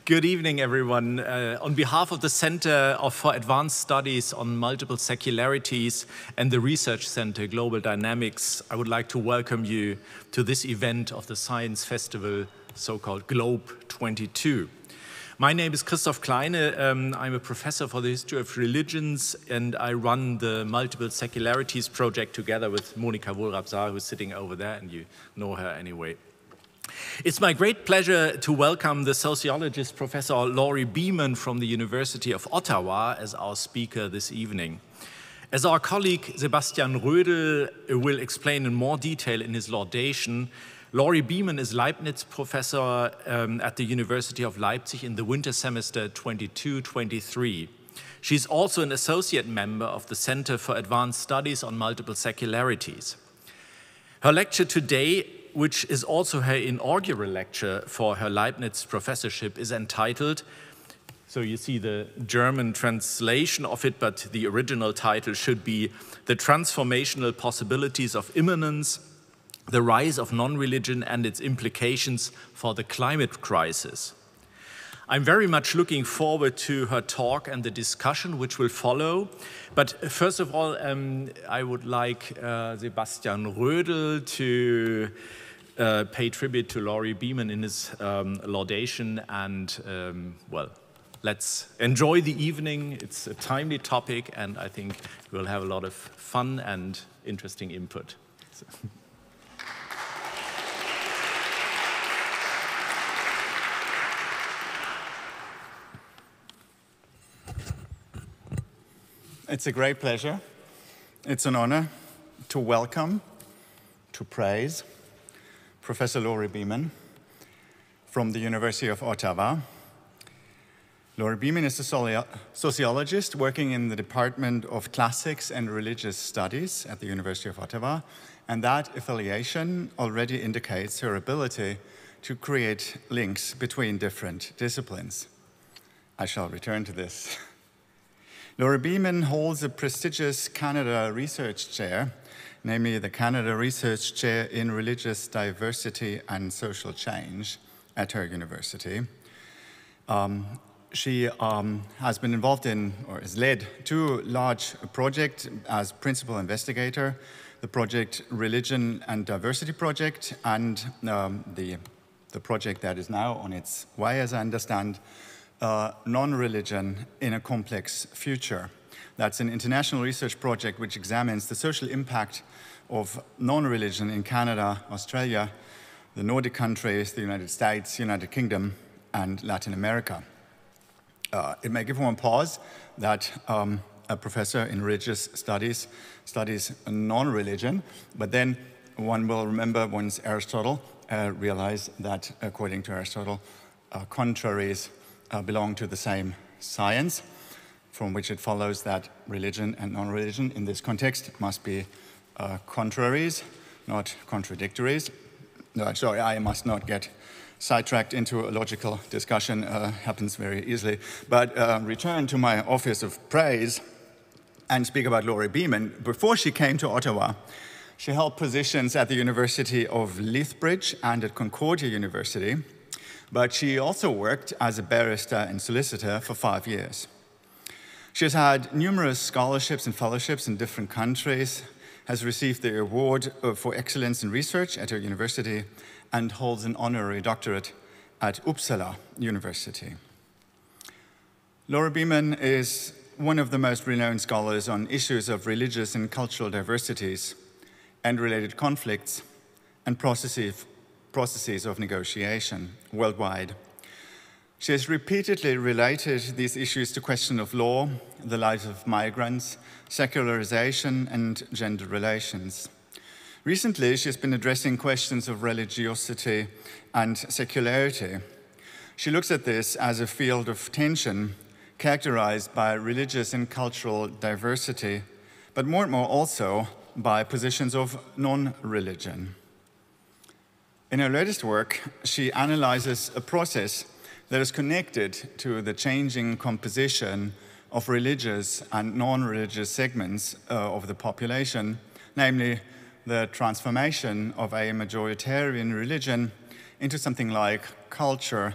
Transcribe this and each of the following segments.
Good evening, everyone. On behalf of the Center for Advanced Studies on Multiple Secularities and the Research Center Global Dynamics, I would like to welcome you to this event of the Science Festival, so-called GLOBE22. My name is Christoph Kleine. I'm a professor for the history of religions, and I run the Multiple Secularities project together with Monika Wohlrab-Saar, who's sitting over there, and you know her anyway. It's my great pleasure to welcome the sociologist Professor Laurie Beaman from the University of Ottawa as our speaker this evening. As our colleague Sebastian Rödel will explain in more detail in his laudation, Laurie Beaman is Leibniz-Professor at the University of Leipzig in the Wintersemester 22-23. She's also an associate member of the Center for Advanced Studies on Multiple Secularities. Her lecture today, which is also her inaugural lecture for her Leibniz Professorship, is entitled, so you see the German translation of it, but the original title should be The Transformational Possibilities of Immanence, the Rise of Non-Religion and its Implications for the Climate Crisis. I'm very much looking forward to her talk and the discussion which will follow. But first of all, I would like Sebastian Rödel to pay tribute to Laurie Beaman in his laudation. And, well, let's enjoy the evening. It's a timely topic, and I think we'll have a lot of fun and interesting input. So. It's a great pleasure. It's an honor to welcome, to praise Professor Laurie Beaman from the University of Ottawa. Laurie Beaman is a sociologist working in the Department of Classics and Religious Studies at the University of Ottawa, and that affiliation already indicates her ability to create links between different disciplines. I shall return to this. Laurie Beaman holds a prestigious Canada Research Chair, namely the Canada Research Chair in Religious Diversity and Social Change at her university. She has been involved in, or has led, two large projects as principal investigator, the project Religion and Diversity Project, and the project that is now on its way, as I understand, Non-Religion in a Complex Future. That's an international research project which examines the social impact of non-religion in Canada, Australia, the Nordic countries, the United States, United Kingdom, and Latin America. It may give one pause that a professor in religious studies studies non-religion, but then one will remember once Aristotle realized that, according to Aristotle, contraries belong to the same science, from which it follows that religion and non-religion in this context must be contraries, not contradictories. No, sorry, I must not get sidetracked into a logical discussion, happens very easily. But return to my office of praise and speak about Laurie Beaman. Before she came to Ottawa, she held positions at the University of Lethbridge and at Concordia University, but she also worked as a barrister and solicitor for 5 years. She has had numerous scholarships and fellowships in different countries, has received the award for excellence in research at her university, and holds an honorary doctorate at Uppsala University. Laurie Beaman is one of the most renowned scholars on issues of religious and cultural diversities and related conflicts and processes of negotiation worldwide. She has repeatedly related these issues to questions of law, the lives of migrants, secularization, and gender relations. Recently, she has been addressing questions of religiosity and secularity. She looks at this as a field of tension characterized by religious and cultural diversity, but more and more also by positions of non-religion. In her latest work, she analyzes a process that is connected to the changing composition of religious and non-religious segments of the population, namely the transformation of a majoritarian religion into something like culture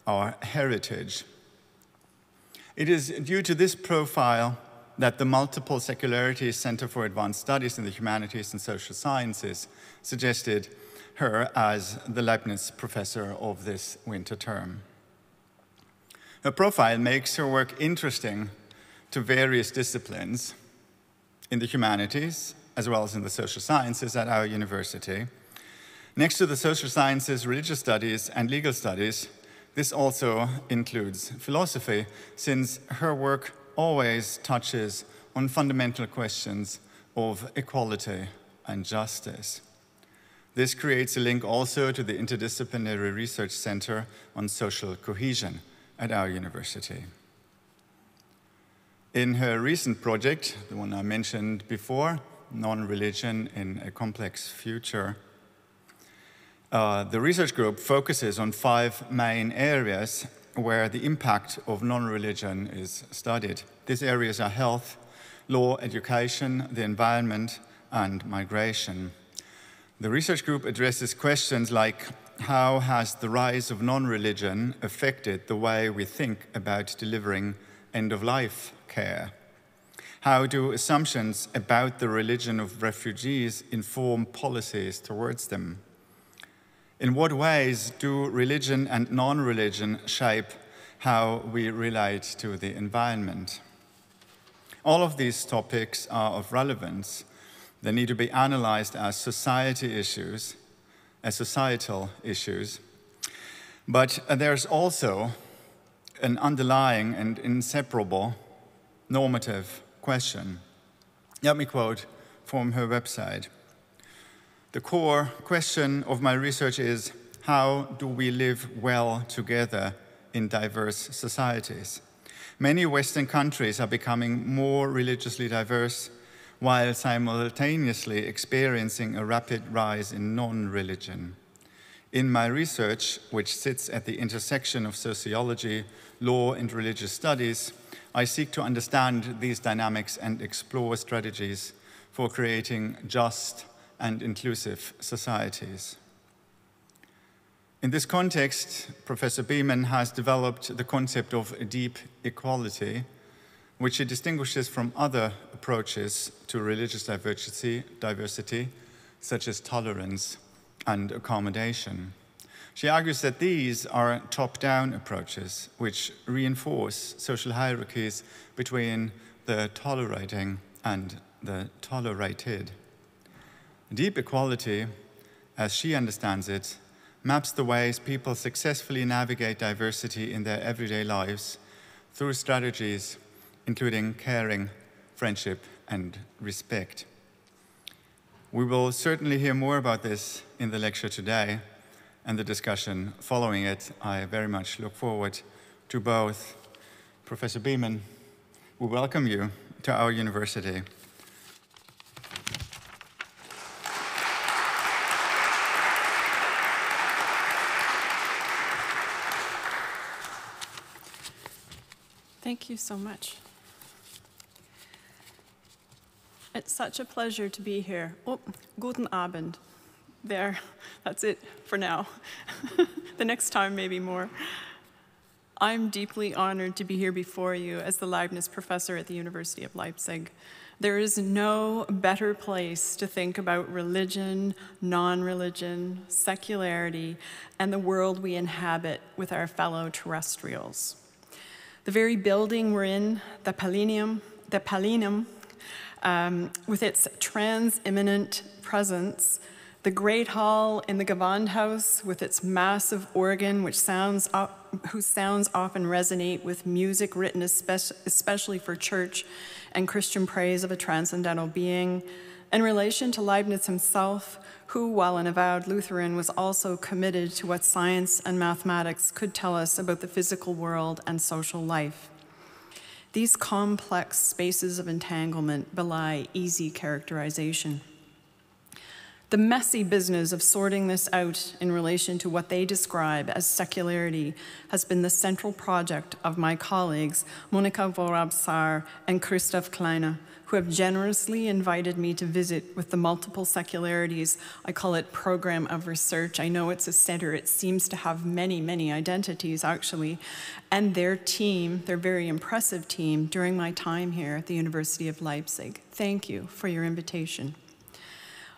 our heritage. It is due to this profile that the multiple Secularities Center for Advanced Studies in the Humanities and Social Sciences suggested her as the Leibniz-Professor of this winter term. Her profile makes her work interesting to various disciplines in the humanities, as well as in the social sciences at our university. Next to the social sciences, religious studies, and legal studies, this also includes philosophy, since her work always touches on fundamental questions of equality and justice. This creates a link also to the Interdisciplinary Research Center on Social Cohesion at our university. In her recent project, the one I mentioned before, Nonreligion in a Complex Future, the research group focuses on 5 main areas where the impact of non-religion is studied. These areas are health, law, education, the environment, and migration. The research group addresses questions like, how has the rise of non-religion affected the way we think about delivering end-of-life care? How do assumptions about the religion of refugees inform policies towards them? In what ways do religion and non-religion shape how we relate to the environment? All of these topics are of relevance. They need to be analyzed as society issues, as societal issues. But there's also an underlying and inseparable normative question. Let me quote from her website. The core question of my research is, how do we live well together in diverse societies? Many Western countries are becoming more religiously diverse while simultaneously experiencing a rapid rise in non-religion. In my research, which sits at the intersection of sociology, law, and religious studies, I seek to understand these dynamics and explore strategies for creating just and inclusive societies. In this context, Professor Beaman has developed the concept of deep equality, which she distinguishes from other approaches to religious diversity, such as tolerance and accommodation. She argues that these are top-down approaches which reinforce social hierarchies between the tolerating and the tolerated. Deep equality, as she understands it, maps the ways people successfully navigate diversity in their everyday lives through strategies including caring, friendship, and respect. We will certainly hear more about this in the lecture today and the discussion following it. I very much look forward to both. Professor Beaman, we welcome you to our university. Thank you so much. It's such a pleasure to be here. Oh, guten Abend. There, that's it for now. The next time, maybe more. I'm deeply honored to be here before you as the Leibniz Professor at the University of Leipzig. There is no better place to think about religion, non-religion, secularity, and the world we inhabit with our fellow terrestrials. The very building we're in, the Pallinum, with its trans-immanent presence, the Great Hall in the Gewandhaus with its massive organ, whose sounds often resonate with music written especially for church and Christian praise of a transcendental being, in relation to Leibniz himself, who, while an avowed Lutheran, was also committed to what science and mathematics could tell us about the physical world and social life. These complex spaces of entanglement belie easy characterization. The messy business of sorting this out in relation to what they describe as secularity has been the central project of my colleagues, Monika Worab-Saar and Christoph Kleine, who have generously invited me to visit with the multiple secularities. I call it program of research. I know it's a center. It seems to have many, many identities, actually. And their team, their very impressive team, during my time here at the University of Leipzig. Thank you for your invitation.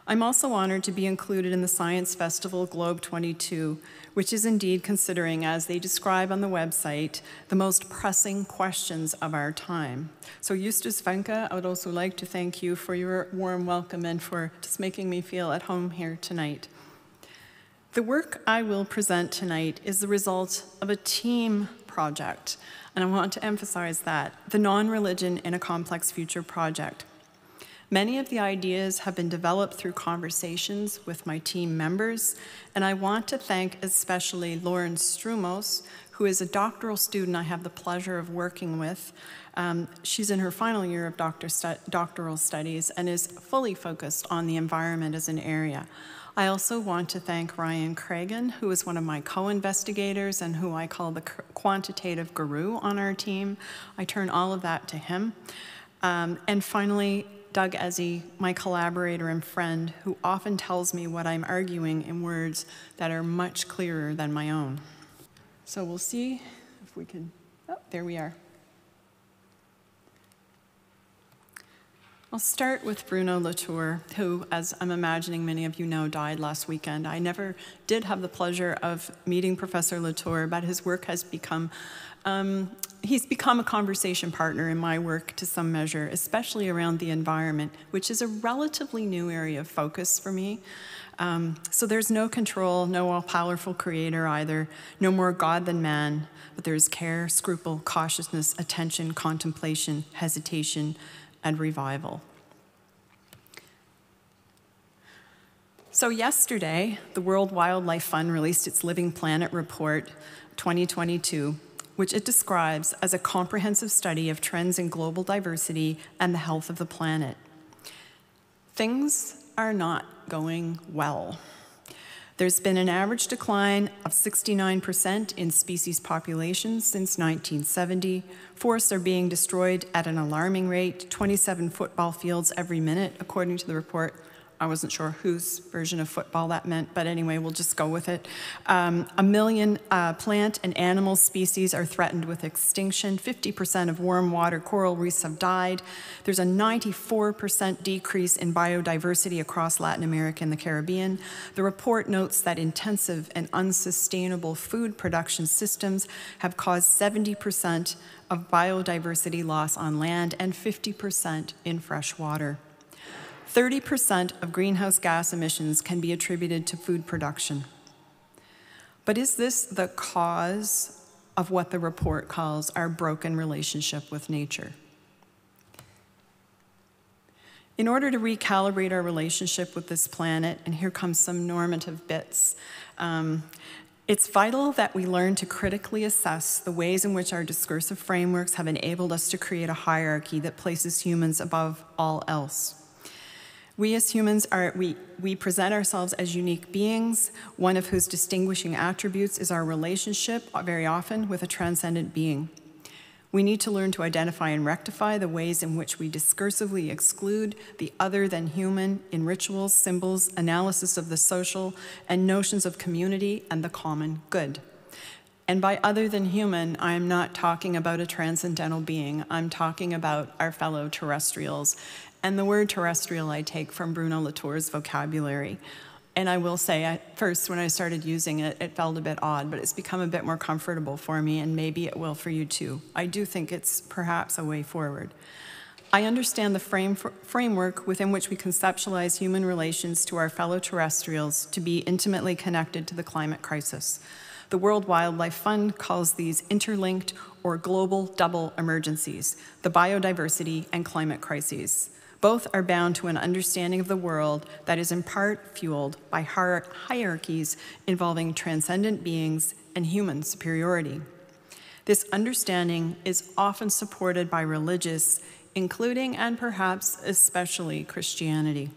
I'm also honored to be included in the science festival GLOBE22, which is indeed considering, as they describe on the website, the most pressing questions of our time. So Justus Wenke, I would also like to thank you for your warm welcome and for just making me feel at home here tonight. The work I will present tonight is the result of a team project, and I want to emphasize that, the Non-Religion in a Complex Future project. Many of the ideas have been developed through conversations with my team members, and I want to thank especially Lauren Strumos, who is a doctoral student I have the pleasure of working with. She's in her final year of doctoral studies and is fully focused on the environment as an area. I also want to thank Ryan Cragen, who is one of my co-investigators and who I call the quantitative guru on our team. I turn all of that to him. And finally, Doug Ezzy, my collaborator and friend, who often tells me what I'm arguing in words that are much clearer than my own. So we'll see if we can, oh, there we are. I'll start with Bruno Latour, who, as I'm imagining many of you know, died last weekend. I never did have the pleasure of meeting Professor Latour, but his work has become he's become a conversation partner in my work to some measure, especially around the environment, which is a relatively new area of focus for me. So there's no control, no all-powerful creator either, no more God than man, but there's care, scruple, cautiousness, attention, contemplation, hesitation, and revival. So yesterday, the World Wildlife Fund released its Living Planet Report 2022, which it describes as a comprehensive study of trends in global diversity and the health of the planet. Things are not going well. There's been an average decline of 69% in species populations since 1970. Forests are being destroyed at an alarming rate, 27 football fields every minute, according to the report. I wasn't sure whose version of football that meant, but anyway, we'll just go with it. 1 million plant and animal species are threatened with extinction. 50% of warm water coral reefs have died. There's a 94% decrease in biodiversity across Latin America and the Caribbean. The report notes that intensive and unsustainable food production systems have caused 70% of biodiversity loss on land and 50% in fresh water. 30% of greenhouse gas emissions can be attributed to food production. But is this the cause of what the report calls our broken relationship with nature? In order to recalibrate our relationship with this planet, and here comes some normative bits, it's vital that we learn to critically assess the ways in which our discursive frameworks have enabled us to create a hierarchy that places humans above all else. We as humans we present ourselves as unique beings, one of whose distinguishing attributes is our relationship, very often, with a transcendent being. We need to learn to identify and rectify the ways in which we discursively exclude the other than human in rituals, symbols, analysis of the social, and notions of community and the common good. And by other than human, I am not talking about a transcendental being. I'm talking about our fellow terrestrials. And the word terrestrial I take from Bruno Latour's vocabulary. And I will say, at first, when I started using it, it felt a bit odd, but it's become a bit more comfortable for me, and maybe it will for you too. I do think it's perhaps a way forward. I understand the framework within which we conceptualize human relations to our fellow terrestrials to be intimately connected to the climate crisis. The World Wildlife Fund calls these interlinked or global double emergencies, the biodiversity and climate crises. Both are bound to an understanding of the world that is in part fueled by hierarchies involving transcendent beings and human superiority. This understanding is often supported by religious, including and perhaps especially Christianity.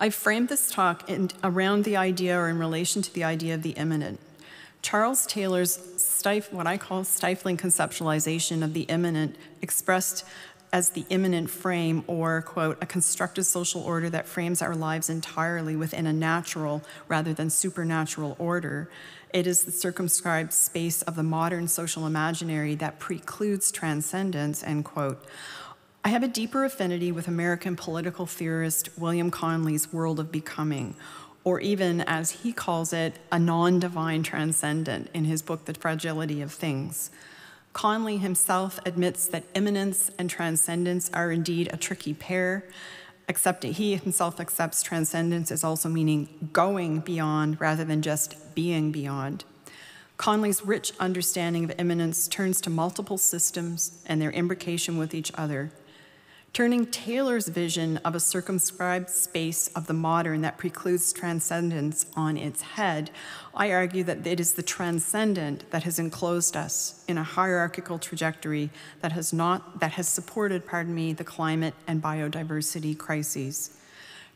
I framed this talk around the idea, or in relation to the idea of the immanent. Charles Taylor's what I call stifling conceptualization of the immanent, expressed as the immanent frame, or, quote, a constructed social order that frames our lives entirely within a natural rather than supernatural order. It is the circumscribed space of the modern social imaginary that precludes transcendence, end quote. I have a deeper affinity with American political theorist William Conley's world of becoming, or even, as he calls it, a non-divine transcendent in his book, The Fragility of Things. Conley himself admits that immanence and transcendence are indeed a tricky pair, except that he himself accepts transcendence as also meaning going beyond rather than just being beyond. Conley's rich understanding of immanence turns to multiple systems and their imbrication with each other. Turning Taylor's vision of a circumscribed space of the modern that precludes transcendence on its head, I argue that it is the transcendent that has enclosed us in a hierarchical trajectory that has supported, the climate and biodiversity crises.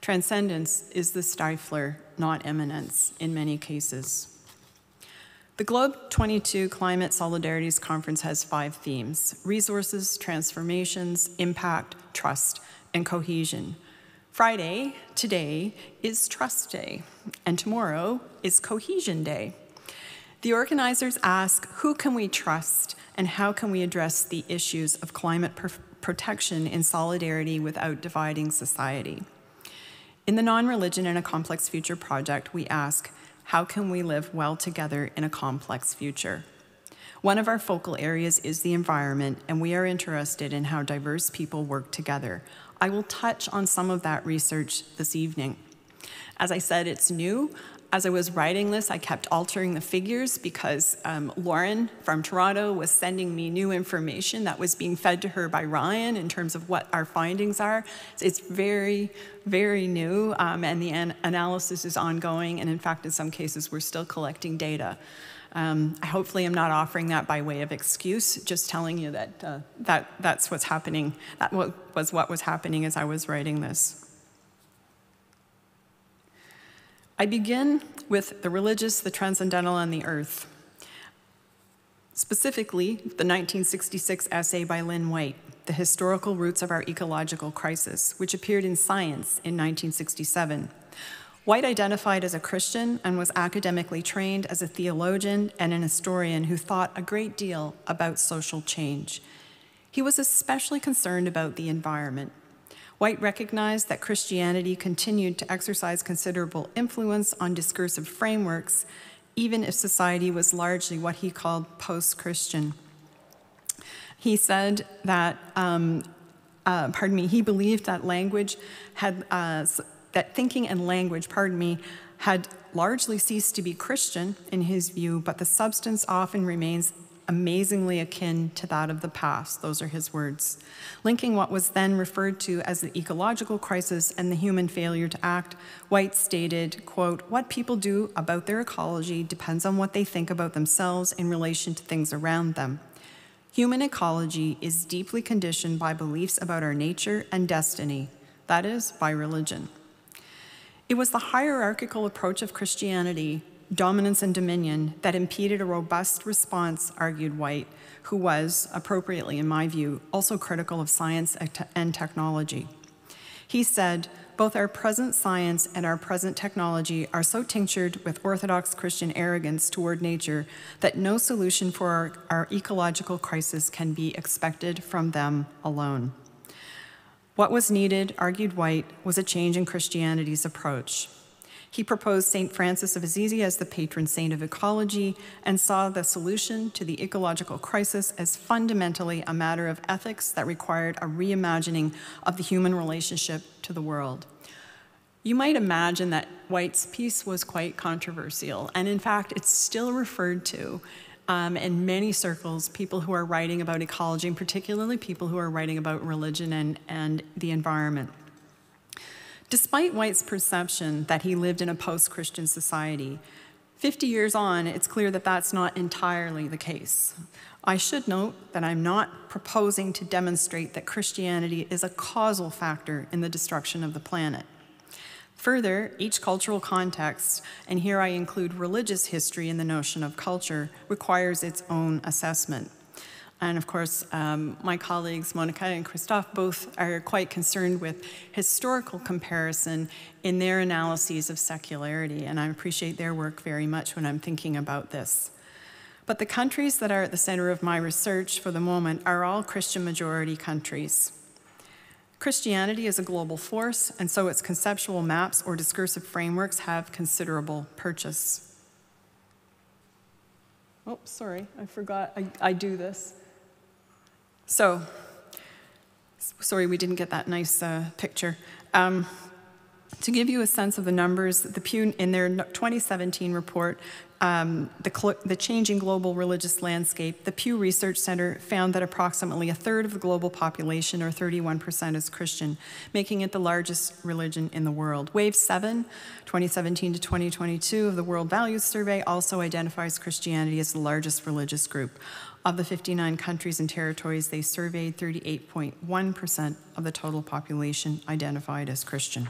Transcendence is the stifler, not immanence, in many cases. The GLOBE22 Climate Solidarities Conference has 5 themes: resources, transformations, impact, trust, and cohesion. Friday, today, is Trust Day, and tomorrow is Cohesion Day. The organizers ask, who can we trust, and how can we address the issues of climate protection in solidarity without dividing society? In the Nonreligion and a Complex Future project, we ask, how can we live well together in a complex future? One of our focal areas is the environment, and we are interested in how diverse people work together. I will touch on some of that research this evening. As I said, it's new. As I was writing this, I kept altering the figures because Lauren from Toronto was sending me new information that was being fed to her by Ryan in terms of what our findings are. It's very, very new, and the analysis is ongoing, and in fact, in some cases, we're still collecting data. Hopefully, I'm not offering that by way of excuse, just telling you that that's what's happening. That was what was happening as I was writing this. I begin with the religious, the transcendental, and the earth. Specifically, the 1966 essay by Lynn White, The Historical Roots of Our Ecological Crisis, which appeared in Science in 1967. White identified as a Christian and was academically trained as a theologian and an historian who thought a great deal about social change. He was especially concerned about the environment. White recognized that Christianity continued to exercise considerable influence on discursive frameworks, even if society was largely what he called post-Christian. He said that, he believed that language had, that thinking and language, had largely ceased to be Christian in his view, but the substance often remains amazingly akin to that of the past. Those are his words. Linking what was then referred to as the ecological crisis and the human failure to act, White stated, quote, "What people do about their ecology depends on what they think about themselves in relation to things around them. Human ecology is deeply conditioned by beliefs about our nature and destiny, that is, by religion." It was the hierarchical approach of Christianity, dominance and dominion, that impeded a robust response, argued White, who was, appropriately in my view, also critical of science and technology. He said, "Both our present science and our present technology are so tinctured with Orthodox Christian arrogance toward nature that no solution for our ecological crisis can be expected from them alone." What was needed, argued White, was a change in Christianity's approach. He proposed St. Francis of Assisi as the patron saint of ecology and saw the solution to the ecological crisis as fundamentally a matter of ethics that required a reimagining of the human relationship to the world. You might imagine that White's piece was quite controversial, and in fact, it's still referred to in many circles, people who are writing about ecology, and particularly people who are writing about religion and the environment. Despite White's perception that he lived in a post-Christian society, 50 years on, it's clear that that's not entirely the case. I should note that I'm not proposing to demonstrate that Christianity is a causal factor in the destruction of the planet. Further, each cultural context, and here I include religious history in the notion of culture, requires its own assessment. And of course, my colleagues, Monica and Christoph, both are quite concerned with historical comparison in their analyses of secularity, and I appreciate their work very much when I'm thinking about this. But the countries that are at the center of my research for the moment are all Christian majority countries. Christianity is a global force, and so its conceptual maps or discursive frameworks have considerable purchase. Oh, sorry, I forgot I do this. So, sorry we didn't get that nice picture. To give you a sense of the numbers, the Pew, in their 2017 report, the Changing Global Religious Landscape, the Pew Research Center found that approximately a third of the global population, or 31%, is Christian, making it the largest religion in the world. Wave 7, 2017 to 2022 of the World Values Survey also identifies Christianity as the largest religious group. Of the 59 countries and territories they surveyed, 38.1% of the total population identified as Christian.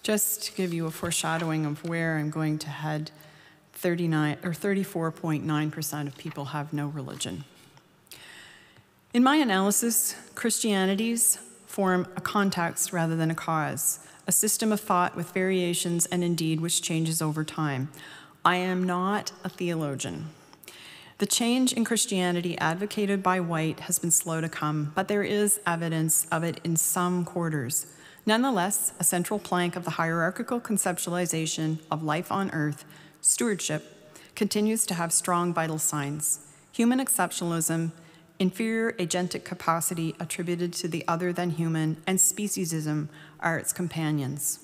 Just to give you a foreshadowing of where I'm going to head, 34.9% of people have no religion. In my analysis, Christianities form a context rather than a cause, a system of thought with variations and indeed which changes over time. I am not a theologian. The change in Christianity advocated by White has been slow to come, but there is evidence of it in some quarters. Nonetheless, a central plank of the hierarchical conceptualization of life on Earth, stewardship, continues to have strong vital signs. Human exceptionalism, inferior agentic capacity attributed to the other than human, and speciesism are its companions.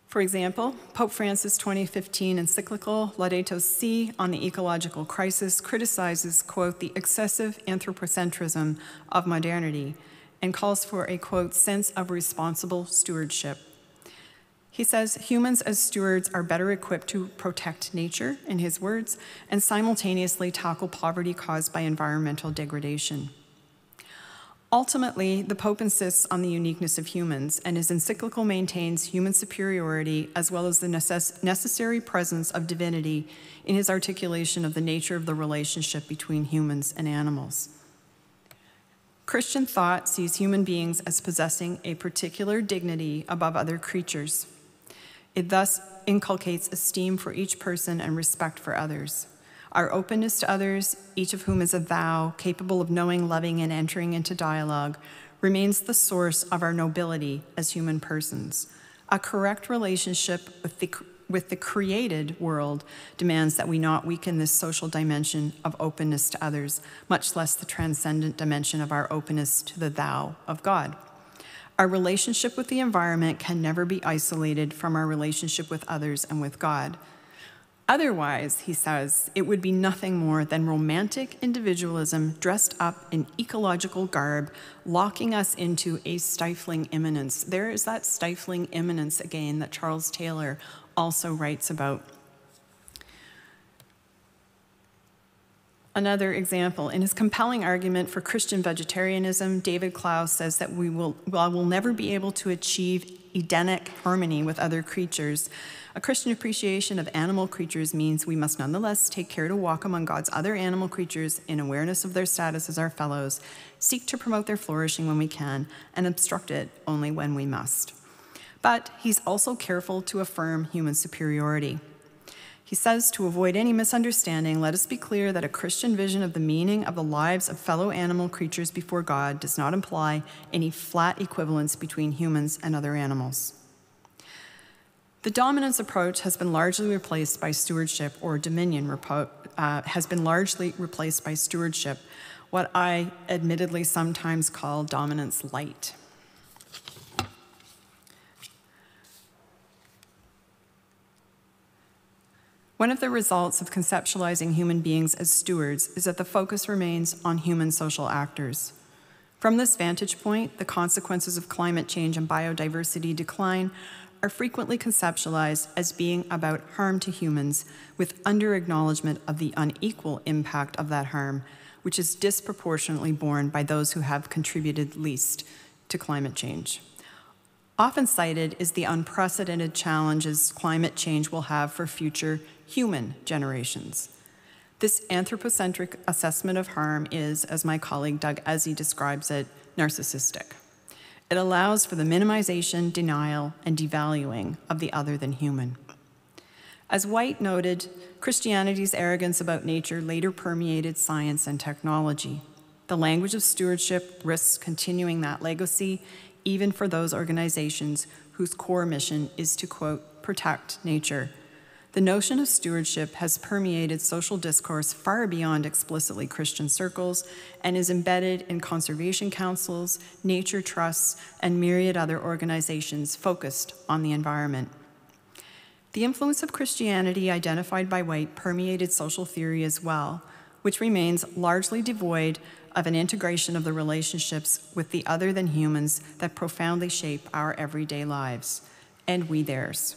For example, Pope Francis' 2015 encyclical Laudato Si on the ecological crisis criticizes, quote, the excessive anthropocentrism of modernity, and calls for a, quote, sense of responsible stewardship. He says humans as stewards are better equipped to protect nature, in his words, and simultaneously tackle poverty caused by environmental degradation. Ultimately, the Pope insists on the uniqueness of humans, and his encyclical maintains human superiority as well as the necessary presence of divinity in his articulation of the nature of the relationship between humans and animals. Christian thought sees human beings as possessing a particular dignity above other creatures. It thus inculcates esteem for each person and respect for others. Our openness to others, each of whom is a thou, capable of knowing, loving, and entering into dialogue, remains the source of our nobility as human persons. A correct relationship with the created world demands that we not weaken this social dimension of openness to others, much less the transcendent dimension of our openness to the thou of God. Our relationship with the environment can never be isolated from our relationship with others and with God. Otherwise, he says, it would be nothing more than romantic individualism dressed up in ecological garb, locking us into a stifling immanence. There is that stifling immanence again that Charles Taylor also writes about. Another example, in his compelling argument for Christian vegetarianism, David Clow says that while we'll never be able to achieve Edenic harmony with other creatures, a Christian appreciation of animal creatures means we must nonetheless take care to walk among God's other animal creatures in awareness of their status as our fellows, seek to promote their flourishing when we can, and obstruct it only when we must. But he's also careful to affirm human superiority. He says, to avoid any misunderstanding, let us be clear that a Christian vision of the meaning of the lives of fellow animal creatures before God does not imply any flat equivalence between humans and other animals. The dominance approach has been largely replaced by stewardship, or dominion has been largely replaced by stewardship, what I admittedly sometimes call dominance light. One of the results of conceptualizing human beings as stewards is that the focus remains on human social actors. From this vantage point, the consequences of climate change and biodiversity decline are frequently conceptualized as being about harm to humans, with under-acknowledgement of the unequal impact of that harm, which is disproportionately borne by those who have contributed least to climate change. Often cited is the unprecedented challenges climate change will have for future human generations. This anthropocentric assessment of harm is, as my colleague Doug Ezzy describes it, narcissistic. It allows for the minimization, denial, and devaluing of the other than human. As White noted, Christianity's arrogance about nature later permeated science and technology. The language of stewardship risks continuing that legacy, even for those organizations whose core mission is to, quote, protect nature. The notion of stewardship has permeated social discourse far beyond explicitly Christian circles and is embedded in conservation councils, nature trusts, and myriad other organizations focused on the environment. The influence of Christianity identified by White permeated social theory as well, which remains largely devoid of an integration of the relationships with the other than humans that profoundly shape our everyday lives, and we theirs.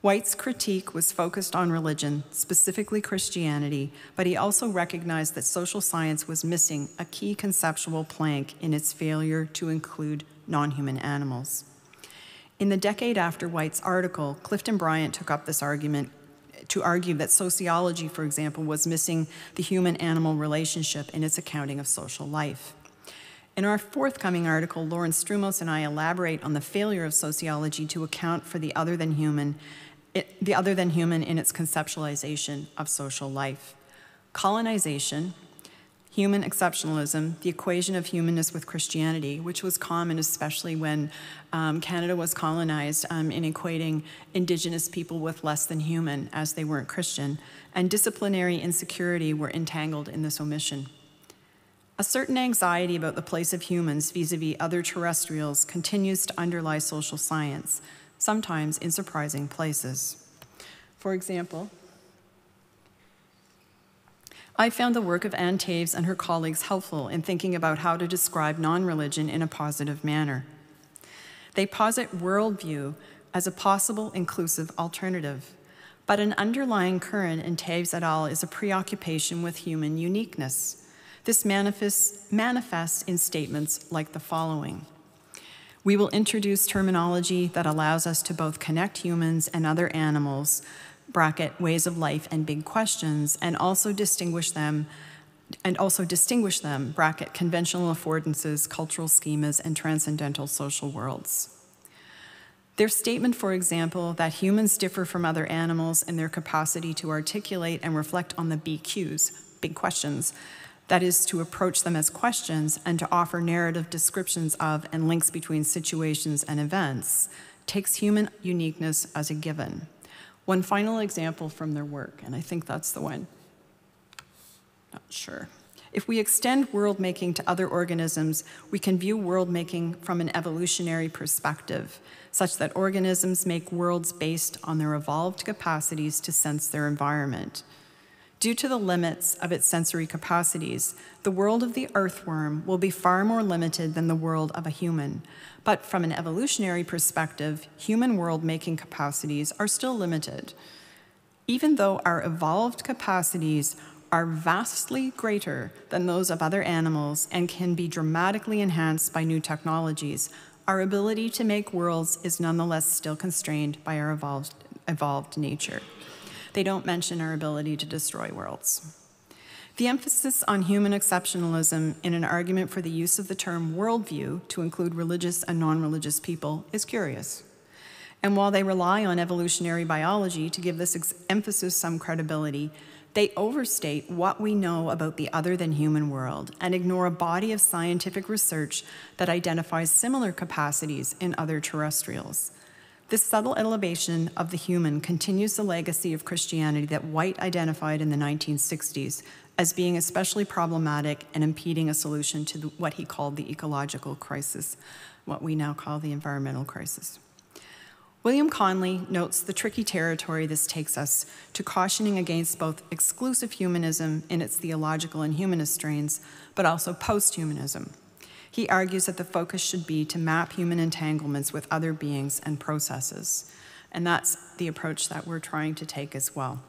White's critique was focused on religion, specifically Christianity, but he also recognized that social science was missing a key conceptual plank in its failure to include non-human animals. In the decade after White's article, Clifton Bryant took up this argument to argue that sociology, for example, was missing the human-animal relationship in its accounting of social life. In our forthcoming article, Lauren Strumos and I elaborate on the failure of sociology to account for the other than human in its conceptualization of social life. Colonization, human exceptionalism, the equation of humanness with Christianity, which was common especially when Canada was colonized in equating Indigenous people with less than human as they weren't Christian, and disciplinary insecurity were entangled in this omission. A certain anxiety about the place of humans vis-a-vis other terrestrials continues to underlie social science, sometimes in surprising places. For example, I found the work of Ann Taves and her colleagues helpful in thinking about how to describe non-religion in a positive manner. They posit worldview as a possible inclusive alternative, but an underlying current in Taves et al. Is a preoccupation with human uniqueness. This manifests in statements like the following. We will introduce terminology that allows us to both connect humans and other animals, bracket, ways of life and big questions, and also distinguish them, bracket, conventional affordances, cultural schemas, and transcendental social worlds. Their statement, for example, that humans differ from other animals in their capacity to articulate and reflect on the BQs, big questions, that is, to approach them as questions and to offer narrative descriptions of and links between situations and events, takes human uniqueness as a given. One final example from their work, and I think that's the one. Not sure. If we extend world-making to other organisms, we can view world-making from an evolutionary perspective, such that organisms make worlds based on their evolved capacities to sense their environment. Due to the limits of its sensory capacities, the world of the earthworm will be far more limited than the world of a human. But from an evolutionary perspective, human world-making capacities are still limited. Even though our evolved capacities are vastly greater than those of other animals and can be dramatically enhanced by new technologies, our ability to make worlds is nonetheless still constrained by our evolved nature. They don't mention our ability to destroy worlds. The emphasis on human exceptionalism in an argument for the use of the term worldview to include religious and non-religious people is curious. And while they rely on evolutionary biology to give this emphasis some credibility, they overstate what we know about the other than human world and ignore a body of scientific research that identifies similar capacities in other terrestrials. This subtle elevation of the human continues the legacy of Christianity that White identified in the 1960s as being especially problematic and impeding a solution to what he called the ecological crisis, what we now call the environmental crisis. William Conley notes the tricky territory this takes us to cautioning against both exclusive humanism in its theological and humanist strains, but also post-humanism. He argues that the focus should be to map human entanglements with other beings and processes. And that's the approach that we're trying to take as well.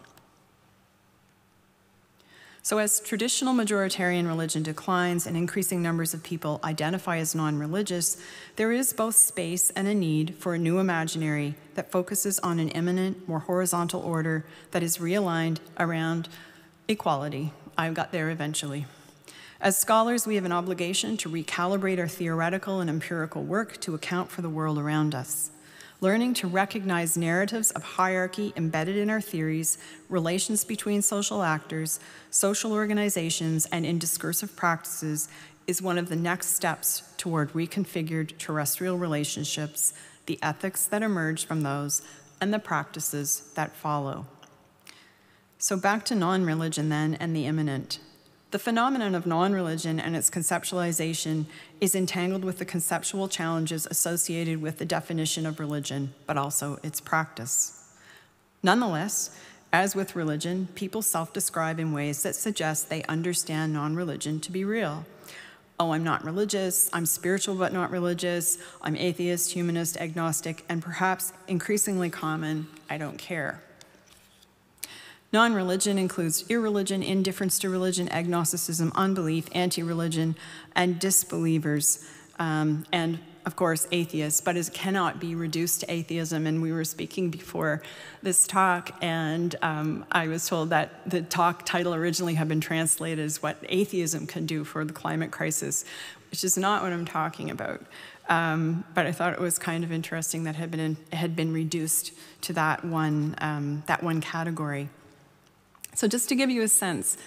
So as traditional majoritarian religion declines and increasing numbers of people identify as non-religious, there is both space and a need for a new imaginary that focuses on an immanent, more horizontal order that is realigned around equality. I got there eventually. As scholars, we have an obligation to recalibrate our theoretical and empirical work to account for the world around us. Learning to recognize narratives of hierarchy embedded in our theories, relations between social actors, social organizations, and in discursive practices is one of the next steps toward reconfigured terrestrial relationships, the ethics that emerge from those, and the practices that follow. So back to non-religion then and the immanent. The phenomenon of non-religion and its conceptualization is entangled with the conceptual challenges associated with the definition of religion, but also its practice. Nonetheless, as with religion, people self-describe in ways that suggest they understand non-religion to be real. Oh, I'm not religious, I'm spiritual but not religious, I'm atheist, humanist, agnostic, and perhaps increasingly common, I don't care. Non-religion includes irreligion, indifference to religion, agnosticism, unbelief, anti-religion, and disbelievers, and of course atheists, but it cannot be reduced to atheism. And we were speaking before this talk, and I was told that the talk title originally had been translated as what atheism can do for the climate crisis, which is not what I'm talking about. But I thought it was kind of interesting that it had been reduced to that one category. So just to give you a sense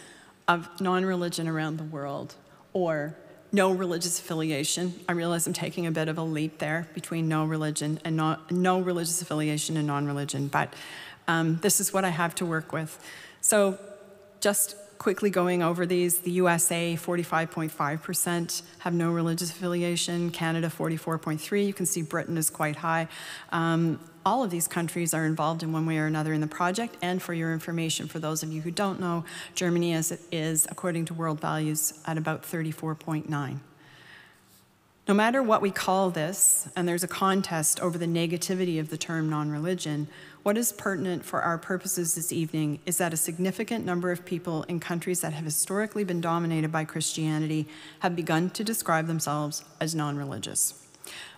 of non-religion around the world, or no religious affiliation. I realize I'm taking a bit of a leap there between no religion and no religious affiliation and non-religion, but this is what I have to work with. So just quickly going over these, the USA, 45.5% have no religious affiliation, Canada, 44.3%. You can see Britain is quite high. All of these countries are involved in one way or another in the project, and for your information, for those of you who don't know, Germany is according to World Values, at about 34.9. No matter what we call this, and there's a contest over the negativity of the term non-religion, what is pertinent for our purposes this evening is that a significant number of people in countries that have historically been dominated by Christianity have begun to describe themselves as non-religious.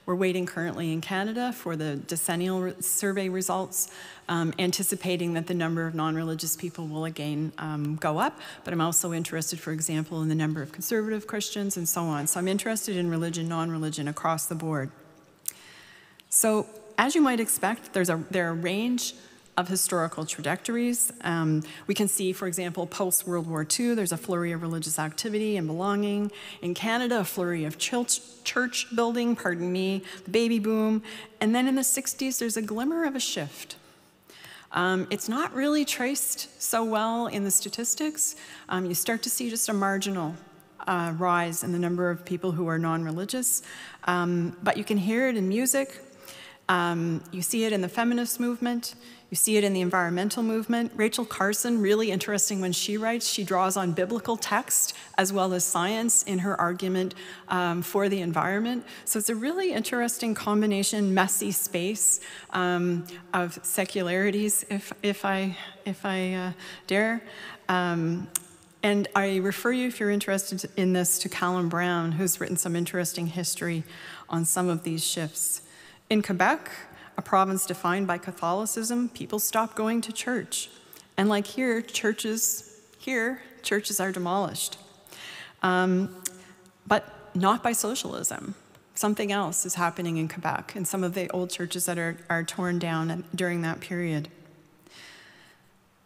We're waiting currently in Canada for the decennial survey results, anticipating that the number of non-religious people will again go up, but I'm also interested, for example, in the number of conservative Christians and so on. So I'm interested in religion, non-religion across the board. So as you might expect, there are a range of historical trajectories. We can see, for example, post-World War II, there's a flurry of religious activity and belonging. In Canada, a flurry of church building, the baby boom. And then in the 60s, there's a glimmer of a shift. It's not really traced so well in the statistics. You start to see just a marginal rise in the number of people who are non-religious. But you can hear it in music. You see it in the feminist movement. You see it in the environmental movement. Rachel Carson, really interesting when she writes, she draws on biblical text as well as science in her argument for the environment. So it's a really interesting combination, messy space of secularities, if I dare. And I refer you, if you're interested in this, to Callum Brown, who's written some interesting history on some of these shifts. In Quebec, a province defined by Catholicism, people stopped going to church. And like here, churches are demolished. But not by socialism. Something else is happening in Quebec and some of the old churches that are torn down during that period.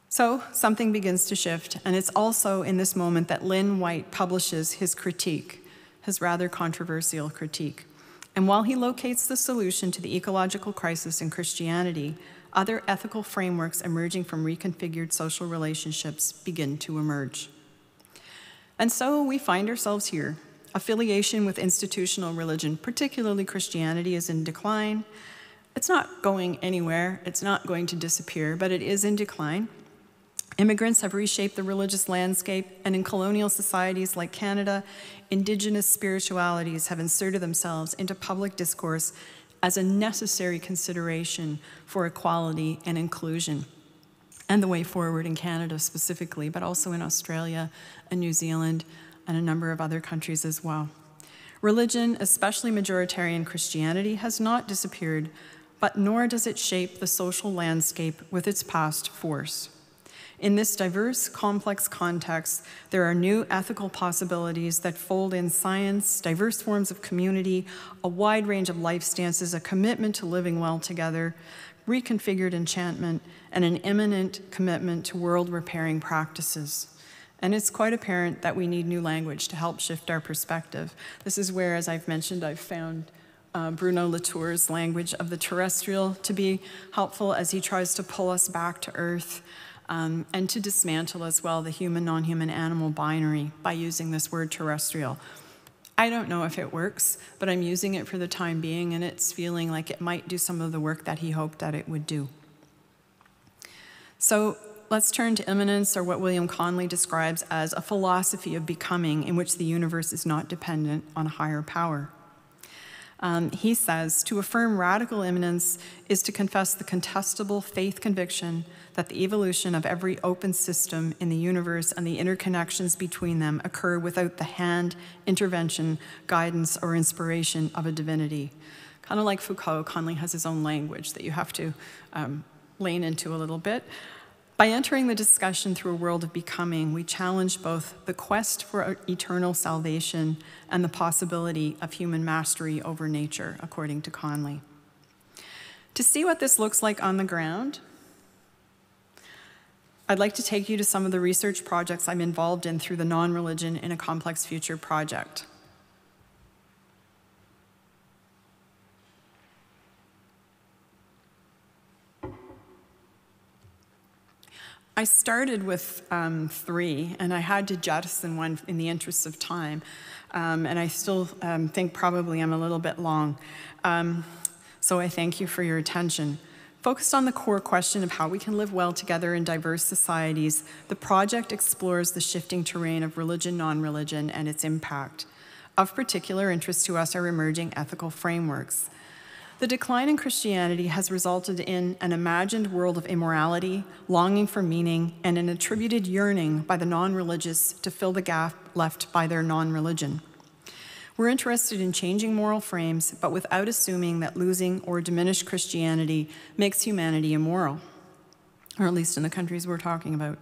So something begins to shift, and it's also in this moment that Lynn White publishes his critique, his rather controversial critique. And while he locates the solution to the ecological crisis in Christianity, other ethical frameworks emerging from reconfigured social relationships begin to emerge. And so we find ourselves here. Affiliation with institutional religion, particularly Christianity, is in decline. It's not going anywhere. It's not going to disappear, but it is in decline. Immigrants have reshaped the religious landscape, and in colonial societies like Canada, indigenous spiritualities have inserted themselves into public discourse as a necessary consideration for equality and inclusion. and the way forward in Canada specifically, but also in Australia and New Zealand and a number of other countries as well. Religion, especially majoritarian Christianity, has not disappeared, but nor does it shape the social landscape with its past force. In this diverse, complex context, there are new ethical possibilities that fold in science, diverse forms of community, a wide range of life stances, a commitment to living well together, reconfigured enchantment, and an imminent commitment to world-repairing practices. And it's quite apparent that we need new language to help shift our perspective. This is where, as I've mentioned, I've found Bruno Latour's language of the terrestrial to be helpful as he tries to pull us back to Earth and to dismantle as well the human, non-human, animal binary by using this word terrestrial. I don't know if it works, but I'm using it for the time being, and it's feeling like it might do some of the work that he hoped that it would do. So let's turn to immanence, or what William Conley describes as a philosophy of becoming in which the universe is not dependent on a higher power. He says, to affirm radical immanence is to confess the contestable faith conviction that the evolution of every open system in the universe and the interconnections between them occur without the hand, intervention, guidance, or inspiration of a divinity. Kind of like Foucault, Conley has his own language that you have to lean into a little bit. By entering the discussion through a world of becoming, we challenge both the quest for eternal salvation and the possibility of human mastery over nature, according to Conley. To see what this looks like on the ground, I'd like to take you to some of the research projects I'm involved in through the Nonreligion in a Complex Future project. I started with 3, and I had to jettison one in the interest of time, and I still think probably I'm a little bit long. So I thank you for your attention. Focused on the core question of how we can live well together in diverse societies, the project explores the shifting terrain of religion, non-religion, and its impact. Of particular interest to us are emerging ethical frameworks. The decline in Christianity has resulted in an imagined world of immorality, longing for meaning, and an attributed yearning by the non-religious to fill the gap left by their non-religion. We're interested in changing moral frames, but without assuming that losing or diminished Christianity makes humanity immoral, or at least in the countries we're talking about.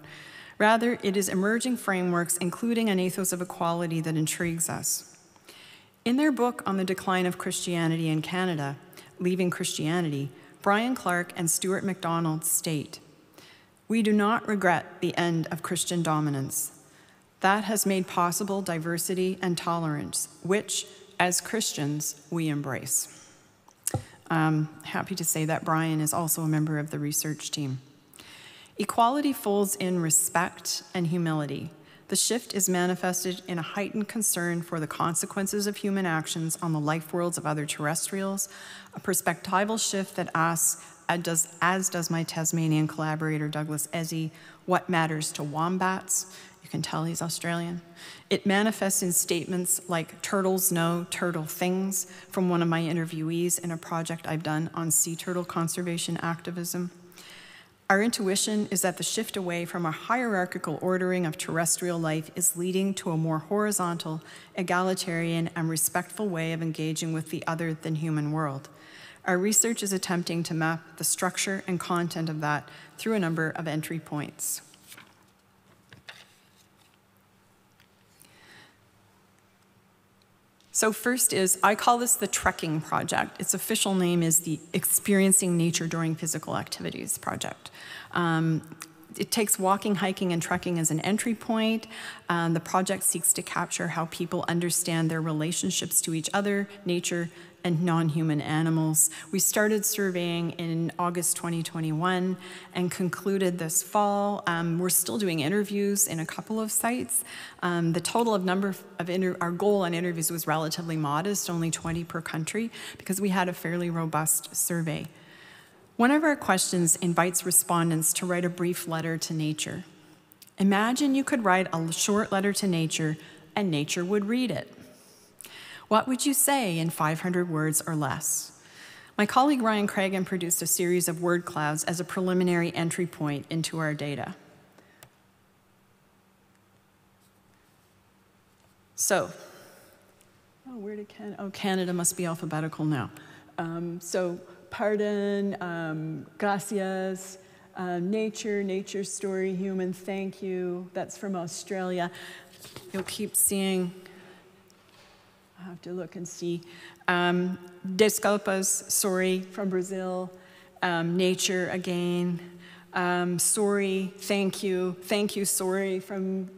Rather, it is emerging frameworks, including an ethos of equality, that intrigues us. In their book on the decline of Christianity in Canada, Leaving Christianity, Brian Clark and Stuart MacDonald state, "We do not regret the end of Christian dominance. That has made possible diversity and tolerance, which, as Christians, we embrace." Happy to say that Brian is also a member of the research team. Equality folds in respect and humility. The shift is manifested in a heightened concern for the consequences of human actions on the life worlds of other terrestrials, a perspectival shift that asks, as does my Tasmanian collaborator Douglas Ezzi, what matters to wombats? You can tell he's Australian. It manifests in statements like turtles know turtle things from one of my interviewees in a project I've done on sea turtle conservation activism. Our intuition is that the shift away from a hierarchical ordering of terrestrial life is leading to a more horizontal, egalitarian, and respectful way of engaging with the other than human world. Our research is attempting to map the structure and content of that through a number of entry points. So first is, I call this the Trekking Project. Its official name is the Experiencing Nature During Physical Activities Project. It takes walking, hiking, and trekking as an entry point. The project seeks to capture how people understand their relationships to each other, nature, and non-human animals. We started surveying in August 2021 and concluded this fall. We're still doing interviews in a couple of sites. The total of number of our goal on interviews was relatively modest, only 20 per country, because we had a fairly robust survey. One of our questions invites respondents to write a brief letter to nature. Imagine you could write a short letter to nature and nature would read it. What would you say in 500 words or less? My colleague Ryan Cragen produced a series of word clouds as a preliminary entry point into our data. So, where did Canada? Oh, Canada must be alphabetical now. So, pardon, gracias, nature, nature story, human, thank you. That's from Australia. You'll keep seeing, I have to look and see. Desculpas, sorry, from Brazil. Nature, again. Sorry, thank you, sorry, from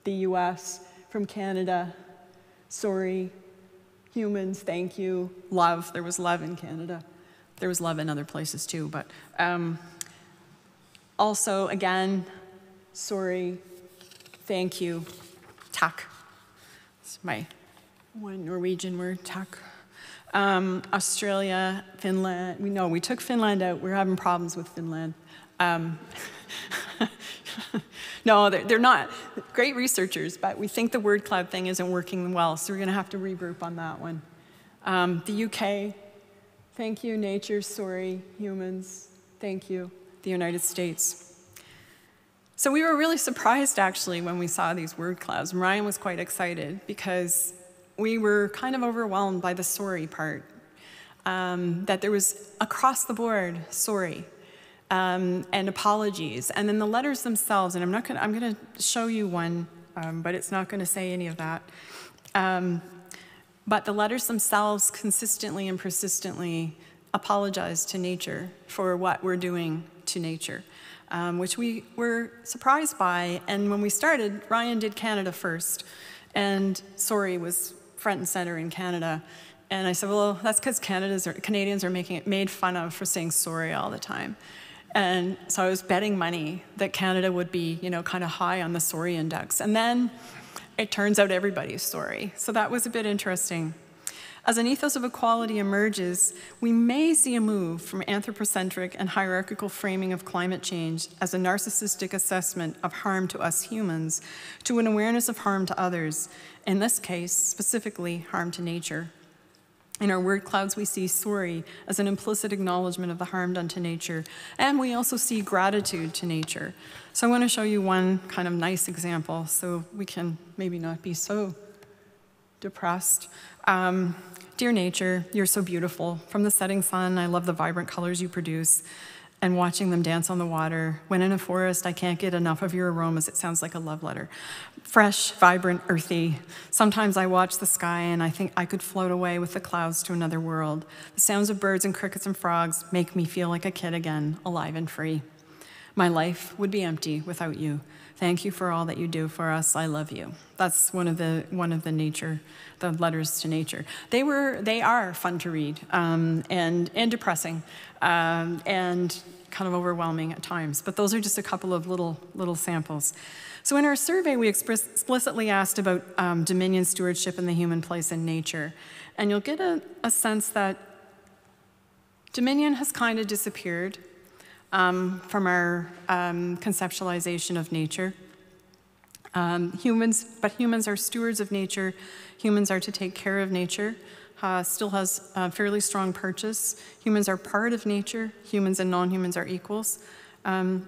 the US, from Canada. Sorry, humans, thank you. Love, there was love in Canada. There was love in other places too, but also, again, sorry, thank you, tack. It's my one Norwegian word, tack. Australia, Finland, we took Finland out. We're having problems with Finland. No, they're not great researchers, but we think the word cloud thing isn't working well, so we're gonna have to regroup on that one. The UK, thank you, nature, sorry, humans, thank you, the United States. So we were really surprised, actually, when we saw these word clouds. Ryan was quite excited because we were kind of overwhelmed by the sorry part, that there was across the board sorry and apologies, and then the letters themselves. And I'm gonna show you one, but it's not gonna say any of that. But the letters themselves consistently and persistently apologize to nature for what we're doing to nature, which we were surprised by. And when we started, Ryan did Canada first, and sorry was front and center in Canada. And I said, well, that's because Canadians are made fun of for saying sorry all the time. And so I was betting money that Canada would be, kind of high on the sorry index. And then it turns out everybody's sorry. So that was a bit interesting. As an ethos of equality emerges, we may see a move from anthropocentric and hierarchical framing of climate change as a narcissistic assessment of harm to us humans to an awareness of harm to others, in this case, specifically harm to nature. In our word clouds, we see sorry as an implicit acknowledgement of the harm done to nature, and we also see gratitude to nature. So I want to show you one kind of nice example so we can maybe not be so depressed. Dear nature, you're so beautiful. From the setting sun, I love the vibrant colors you produce and watching them dance on the water. When in a forest, I can't get enough of your aromas. It sounds like a love letter. Fresh, vibrant, earthy. Sometimes I watch the sky and I think I could float away with the clouds to another world. The sounds of birds and crickets and frogs make me feel like a kid again, alive and free. My life would be empty without you. Thank you for all that you do for us. I love you. That's one of the letters to nature. They are fun to read and depressing and kind of overwhelming at times. But those are just a couple of little samples. So in our survey, we explicitly asked about dominion, stewardship, and the human place in nature. And you'll get a sense that dominion has kind of disappeared from our conceptualization of nature. Humans are stewards of nature. Humans are to take care of nature. Still has a fairly strong purchase. Humans are part of nature. Humans and non-humans are equals. Not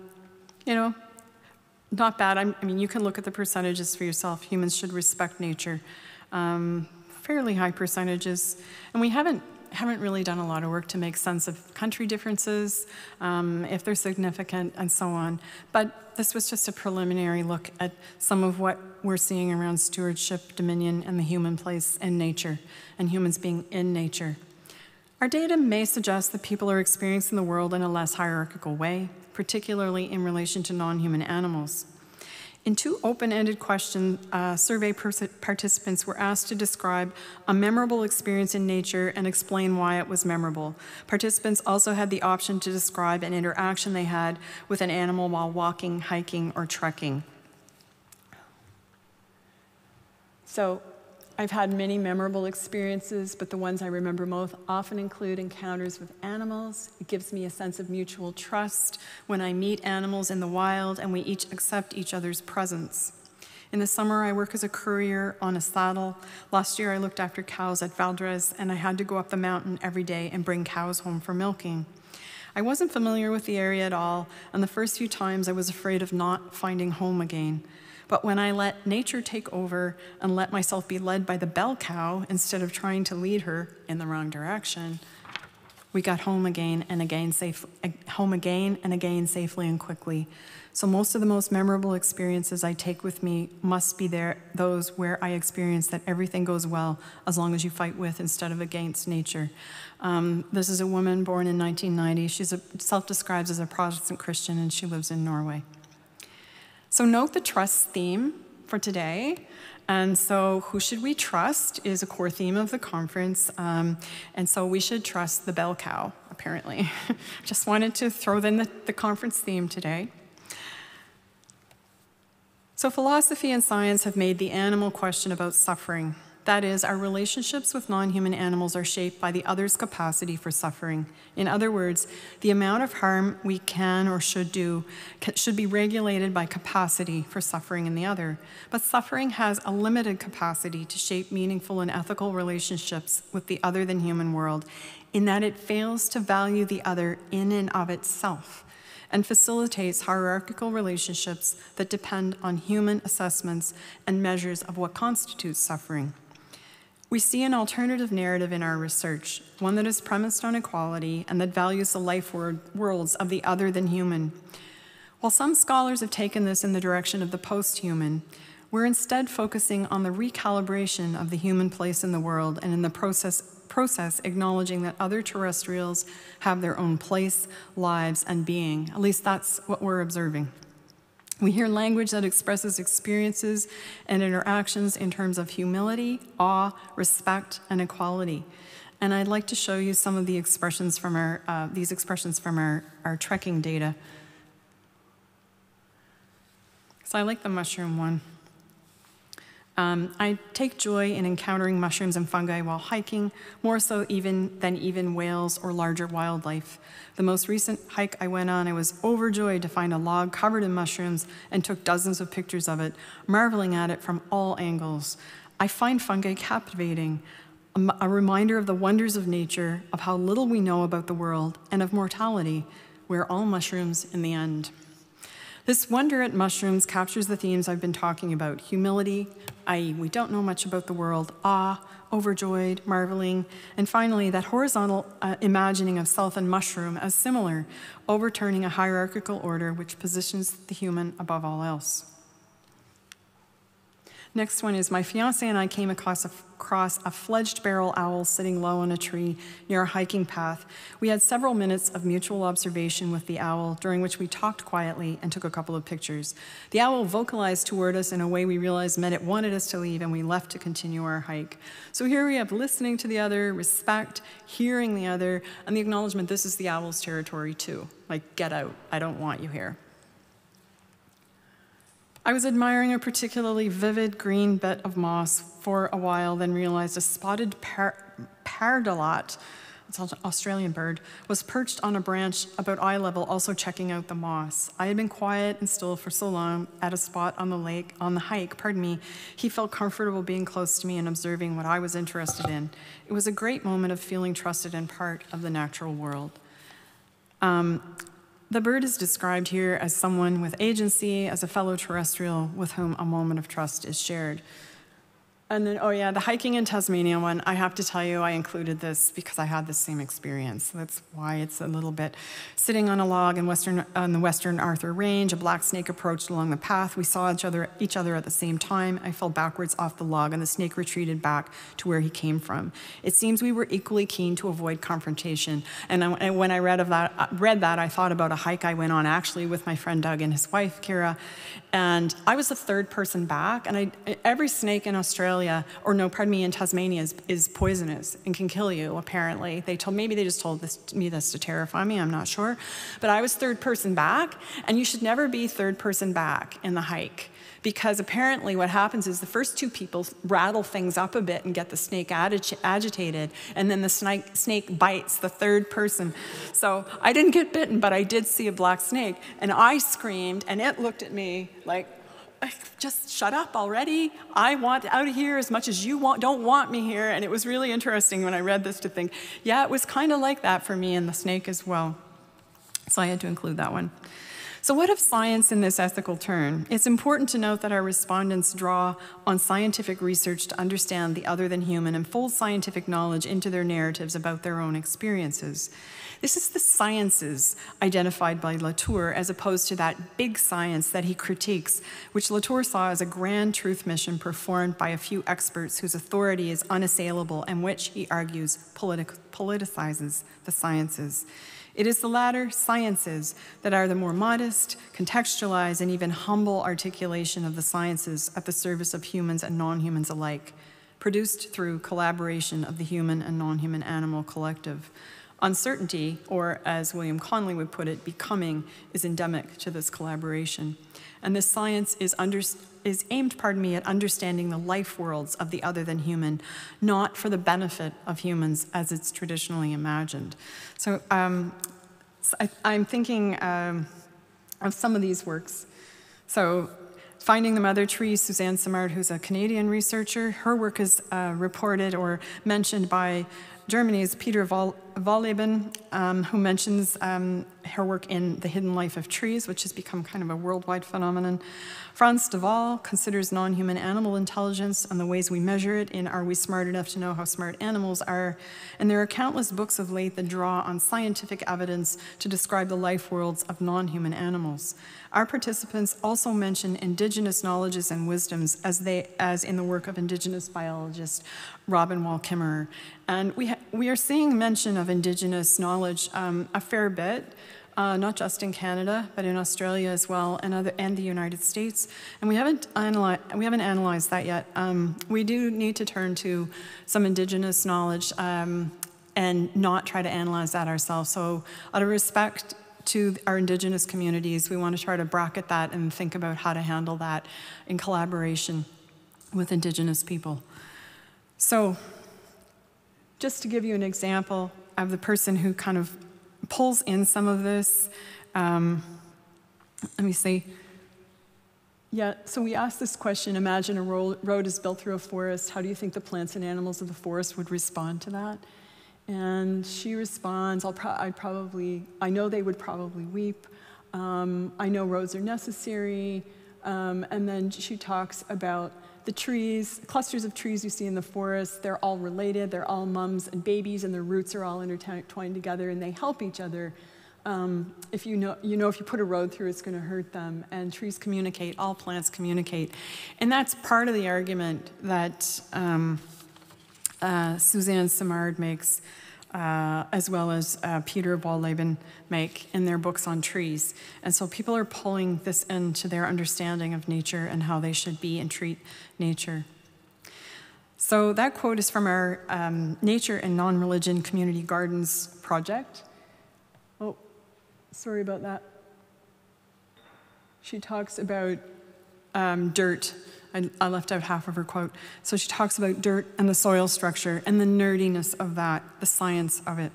bad. I mean, you can look at the percentages for yourself. Humans should respect nature. Fairly high percentages. And we haven't really done a lot of work to make sense of country differences, if they're significant, and so on. But this was just a preliminary look at some of what we're seeing around stewardship, dominion, and the human place in nature, and humans being in nature. Our data may suggest that people are experiencing the world in a less hierarchical way, particularly in relation to non-human animals. In two open-ended questions, survey participants were asked to describe a memorable experience in nature and explain why it was memorable. Participants also had the option to describe an interaction they had with an animal while walking, hiking, or trekking. So I've had many memorable experiences, but the ones I remember most often include encounters with animals. It gives me a sense of mutual trust when I meet animals in the wild and we each accept each other's presence. In the summer, I work as a courier on a saddle. Last year, I looked after cows at Valdres, and I had to go up the mountain every day and bring cows home for milking. I wasn't familiar with the area at all, and the first few times I was afraid of not finding home again. But when I let nature take over and let myself be led by the bell cow instead of trying to lead her in the wrong direction, we got home again and again safely and quickly. So most of the most memorable experiences I take with me must be those where I experience that everything goes well as long as you fight with instead of against nature. This is a woman born in 1990. She self-describes as a Protestant Christian, and she lives in Norway. So note the trust theme for today. And so who should we trust is a core theme of the conference. And so we should trust the bell cow, apparently. Just wanted to throw in the conference theme today. So philosophy and science have made the animal question about suffering. That is, our relationships with non-human animals are shaped by the other's capacity for suffering. In other words, the amount of harm we can or should do should be regulated by capacity for suffering in the other. But suffering has a limited capacity to shape meaningful and ethical relationships with the other-than-human world, in that it fails to value the other in and of itself, and facilitates hierarchical relationships that depend on human assessments and measures of what constitutes suffering. We see an alternative narrative in our research, one that is premised on equality and that values the life worlds of the other than human. While some scholars have taken this in the direction of the post-human, we're instead focusing on the recalibration of the human place in the world, and in the process acknowledging that other terrestrials have their own place, lives, and being. At least that's what we're observing. We hear language that expresses experiences and interactions in terms of humility, awe, respect, and equality. And I'd like to show you some of the expressions from our trekking data. So I like the mushroom one. I take joy in encountering mushrooms and fungi while hiking, more so than whales or larger wildlife. The most recent hike I went on, I was overjoyed to find a log covered in mushrooms and took dozens of pictures of it, marveling at it from all angles. I find fungi captivating, a reminder of the wonders of nature, of how little we know about the world, and of mortality. We're all mushrooms in the end. This wonder at mushrooms captures the themes I've been talking about: humility, i.e. we don't know much about the world, awe, overjoyed, marveling, and finally that horizontal imagining of self and mushroom as similar, overturning a hierarchical order which positions the human above all else. Next one is, my fiance and I came across a fledged barrel owl sitting low on a tree near a hiking path. We had several minutes of mutual observation with the owl, during which we talked quietly and took a couple of pictures. The owl vocalized toward us in a way we realized meant it wanted us to leave, and we left to continue our hike. So here we have listening to the other, respect, hearing the other, and the acknowledgement this is the owl's territory too. Like, get out, I don't want you here. I was admiring a particularly vivid green bit of moss for a while, then realized a spotted pardalot, it's an Australian bird, was perched on a branch about eye level, also checking out the moss. I had been quiet and still for so long at a spot on the hike, he felt comfortable being close to me and observing what I was interested in. It was a great moment of feeling trusted and part of the natural world. The bird is described here as someone with agency, as a fellow terrestrial with whom a moment of trust is shared. And then, oh yeah, the hiking in Tasmania one, I have to tell you, I included this because I had the same experience. That's why it's a little bit. Sitting on a log on the Western Arthur Range, a black snake approached along the path. We saw each other at the same time. I fell backwards off the log, and the snake retreated back to where he came from. It seems we were equally keen to avoid confrontation. And when I read that, I thought about a hike I went on actually with my friend Doug and his wife, Kira. And I was the third person back, and every snake in Australia, in Tasmania is poisonous and can kill you, apparently. Maybe they just told me this to terrify me, I'm not sure. But I was third person back, and you should never be third person back in the hike, because apparently what happens is the first two people rattle things up a bit and get the snake agitated, and then the snake bites the third person. So I didn't get bitten, but I did see a black snake, and I screamed, and it looked at me like, just shut up already. I want out of here as much as you don't want me here. And it was really interesting when I read this to think, yeah, it was kind of like that for me and the snake as well. So I had to include that one. So what of science in this ethical turn? It's important to note that our respondents draw on scientific research to understand the other than human and fold scientific knowledge into their narratives about their own experiences. This is the sciences identified by Latour as opposed to that big science that he critiques, which Latour saw as a grand truth mission performed by a few experts whose authority is unassailable and which, he argues, politicizes the sciences. It is the latter, sciences, that are the more modest, contextualized, and even humble articulation of the sciences at the service of humans and non-humans alike, produced through collaboration of the human and non-human animal collective. Uncertainty, or as William Conley would put it, becoming, is endemic to this collaboration. And this science is aimed, at understanding the life worlds of the other than human, not for the benefit of humans as it's traditionally imagined. So I'm thinking of some of these works. So Finding the Mother Tree, Suzanne Simard, who's a Canadian researcher, her work is reported or mentioned by Germany's Peter Wolleben, who mentions her work in The Hidden Life of Trees, which has become kind of a worldwide phenomenon. Frans de Waal considers non-human animal intelligence and the ways we measure it in Are We Smart Enough to Know How Smart Animals Are? And there are countless books of late that draw on scientific evidence to describe the life worlds of non-human animals. Our participants also mention indigenous knowledges and wisdoms as in the work of indigenous biologist Robin Wall-Kimmerer. And we are seeing mention of indigenous knowledge a fair bit, not just in Canada, but in Australia as well, and the United States. And we haven't analyzed that yet. We do need to turn to some indigenous knowledge and not try to analyze that ourselves. So out of respect to our indigenous communities, we want to try to bracket that and think about how to handle that in collaboration with indigenous people. So just to give you an example of the person who kind of pulls in some of this, let me see. Yeah, so we asked this question, imagine a road is built through a forest. How do you think the plants and animals of the forest would respond to that? And she responds, I know they would probably weep. I know roads are necessary. And then she talks about the trees, clusters of trees you see in the forest. They're all related. They're all mums and babies, and their roots are all intertwined together, and they help each other. If you know if you put a road through, it's going to hurt them. And trees communicate. All plants communicate. And that's part of the argument that Suzanne Simard makes, as well as Peter Wolleben make in their books on trees. And so people are pulling this into their understanding of nature and how they should be and treat nature. So that quote is from our Nature and Non-Religion Community Gardens project. Oh, sorry about that. She talks about dirt. I left out half of her quote. So she talks about dirt and the soil structure and the nerdiness of that, the science of it.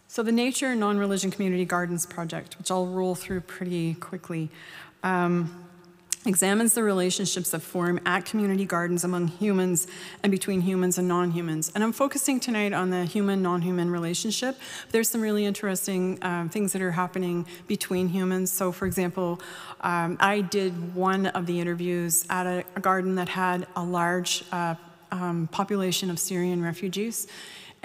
So the Nature and Non-Religion Community Gardens project, which I'll roll through pretty quickly, examines the relationships that form at community gardens among humans and between humans and non-humans. And I'm focusing tonight on the human-non-human relationship. There's some really interesting things that are happening between humans. So for example, I did one of the interviews at a garden that had a large population of Syrian refugees.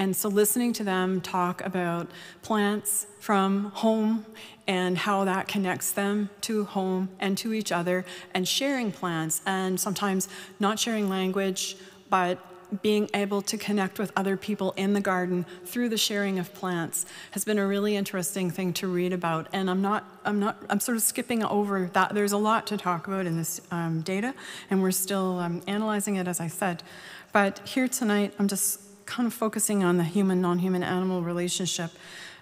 And so listening to them talk about plants from home and how that connects them to home and to each other, and sharing plants, and sometimes not sharing language, but being able to connect with other people in the garden through the sharing of plants has been a really interesting thing to read about. And I'm sort of skipping over that. There's a lot to talk about in this data, and we're still analyzing it, as I said. But here tonight, I'm just kind of focusing on the human-non-human animal relationship,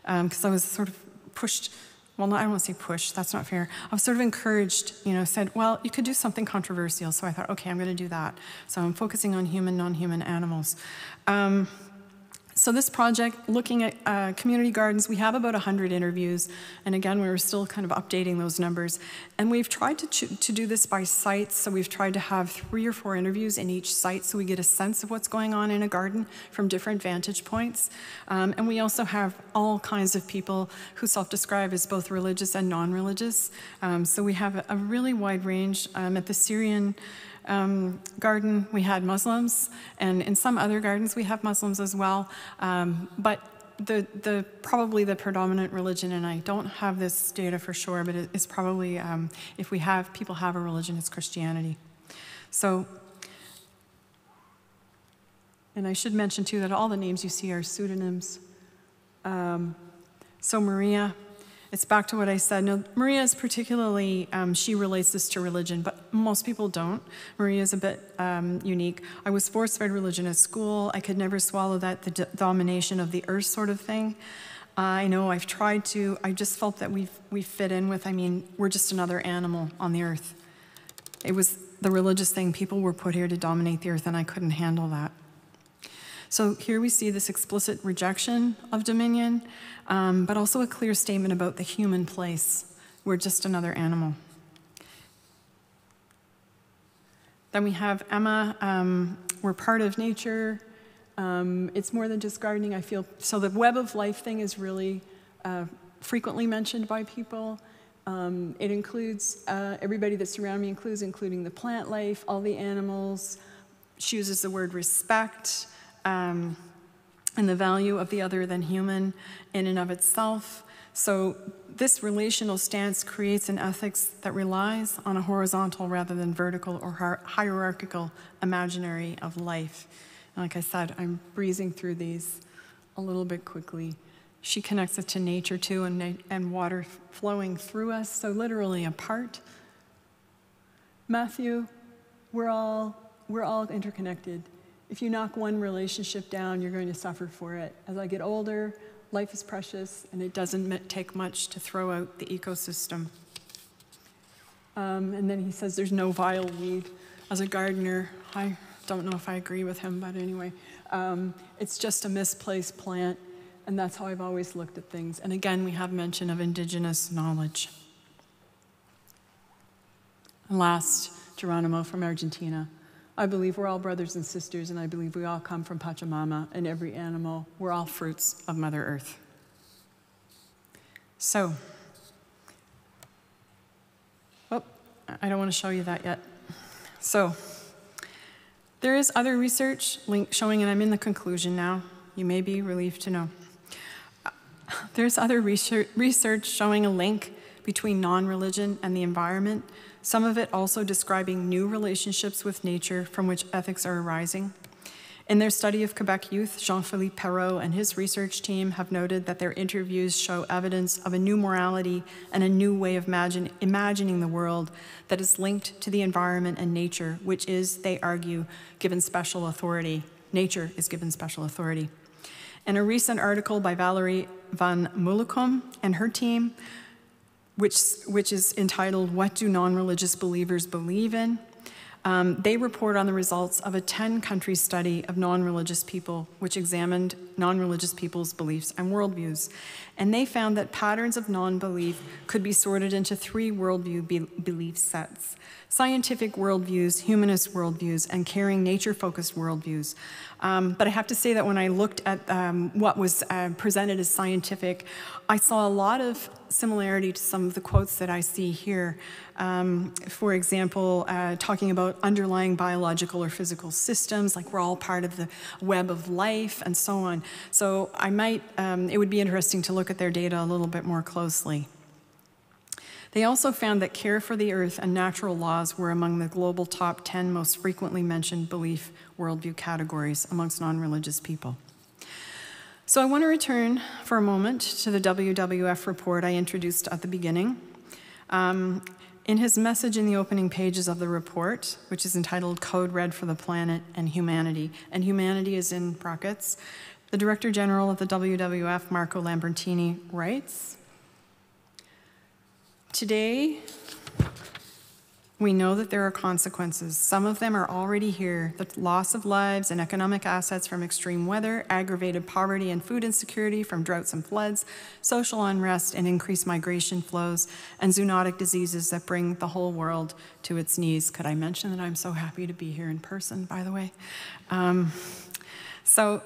because I was sort of pushed, well, I don't want to say pushed, that's not fair. I was sort of encouraged, said, well, you could do something controversial. So I thought, okay, I'm going to do that. So I'm focusing on human, non-human animals. So this project, looking at community gardens, we have about 100 interviews, and again, we were still kind of updating those numbers. And we've tried to do this by sites, so we've tried to have 3 or 4 interviews in each site so we get a sense of what's going on in a garden from different vantage points. And we also have all kinds of people who self-describe as both religious and non-religious. So we have a really wide range. At the Syrian garden, we had Muslims, and in some other gardens we have Muslims as well. But probably the predominant religion, and I don't have this data for sure, but it's probably, if people have a religion, it's Christianity. So, and I should mention too that all the names you see are pseudonyms. So Maria, it's back to what I said. Now, Maria is particularly, she relates this to religion, but most people don't. Maria is a bit unique. I was force-fed religion at school. I could never swallow that, the domination of the earth sort of thing. I know I've tried to. I just felt that we fit in with, we're just another animal on the earth. It was the religious thing. People were put here to dominate the earth, and I couldn't handle that. So here we see this explicit rejection of dominion, but also a clear statement about the human place. We're just another animal. Then we have Emma. We're part of nature. It's more than just gardening, I feel. So the web of life thing is really frequently mentioned by people. It includes everybody that's around me, including the plant life, all the animals. She uses the word respect. And the value of the other than human in and of itself. So this relational stance creates an ethics that relies on a horizontal rather than vertical or hierarchical imaginary of life. And like I said, I'm breezing through these a little bit quickly. She connects it to nature too, and water flowing through us, so literally a part. Matthew, we're all interconnected. If you knock one relationship down, you're going to suffer for it. As I get older, life is precious, and it doesn't take much to throw out the ecosystem. And then he says there's no vile weed. As a gardener, I don't know if I agree with him, but anyway, it's just a misplaced plant, and that's how I've always looked at things. And again, we have mention of indigenous knowledge. And last, Geronimo from Argentina. I believe we're all brothers and sisters, and I believe we all come from Pachamama, and every animal, we're all fruits of Mother Earth. So, I don't want to show you that yet. So, there is other research showing, and I'm in the conclusion now. You may be relieved to know. There's other research showing a link between non-religion and the environment, some of it also describing new relationships with nature from which ethics are arising. In their study of Quebec youth, Jean-Philippe Perrault and his research team have noted that their interviews show evidence of a new morality and a new way of imagining the world that is linked to the environment and nature, which is, they argue, given special authority. Nature is given special authority. In a recent article by Valerie van Moelicum and her team, which is entitled, What Do Non-Religious Believers Believe In? They report on the results of a 10-country study of non-religious people, which examined non-religious people's beliefs and worldviews. And they found that patterns of non-belief could be sorted into 3 worldview belief sets: scientific worldviews, humanist worldviews, and caring nature-focused worldviews. But I have to say that when I looked at what was presented as scientific, I saw a lot of similarity to some of the quotes that I see here. For example, talking about underlying biological or physical systems, like we're all part of the web of life, and so on. So I might, it would be interesting to look at their data a little bit more closely. They also found that care for the earth and natural laws were among the global top 10 most frequently mentioned belief worldview categories amongst non-religious people. So I want to return for a moment to the WWF report I introduced at the beginning. In his message in the opening pages of the report, which is entitled Code Red for the Planet and Humanity is in brackets, the Director General of the WWF, Marco Lambertini, writes, Today, We know that there are consequences. Some of them are already here. The loss of lives and economic assets from extreme weather, aggravated poverty and food insecurity from droughts and floods, social unrest and increased migration flows, and zoonotic diseases that bring the whole world to its knees. Could I mention that I'm so happy to be here in person, by the way? So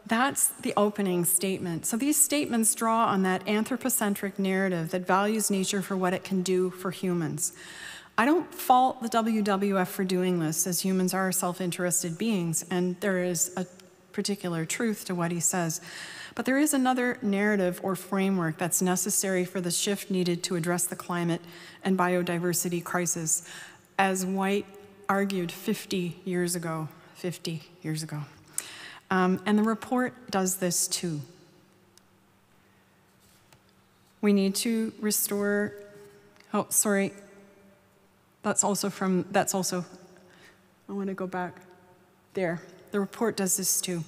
that's the opening statement. So these statements draw on that anthropocentric narrative that values nature for what it can do for humans. I don't fault the WWF for doing this, as humans are self-interested beings, and there is a particular truth to what he says. But there is another narrative or framework that's necessary for the shift needed to address the climate and biodiversity crisis, as White argued 50 years ago. And the report does this too. We need to restore, oh, sorry. That's also, I want to go back there. The report does this too.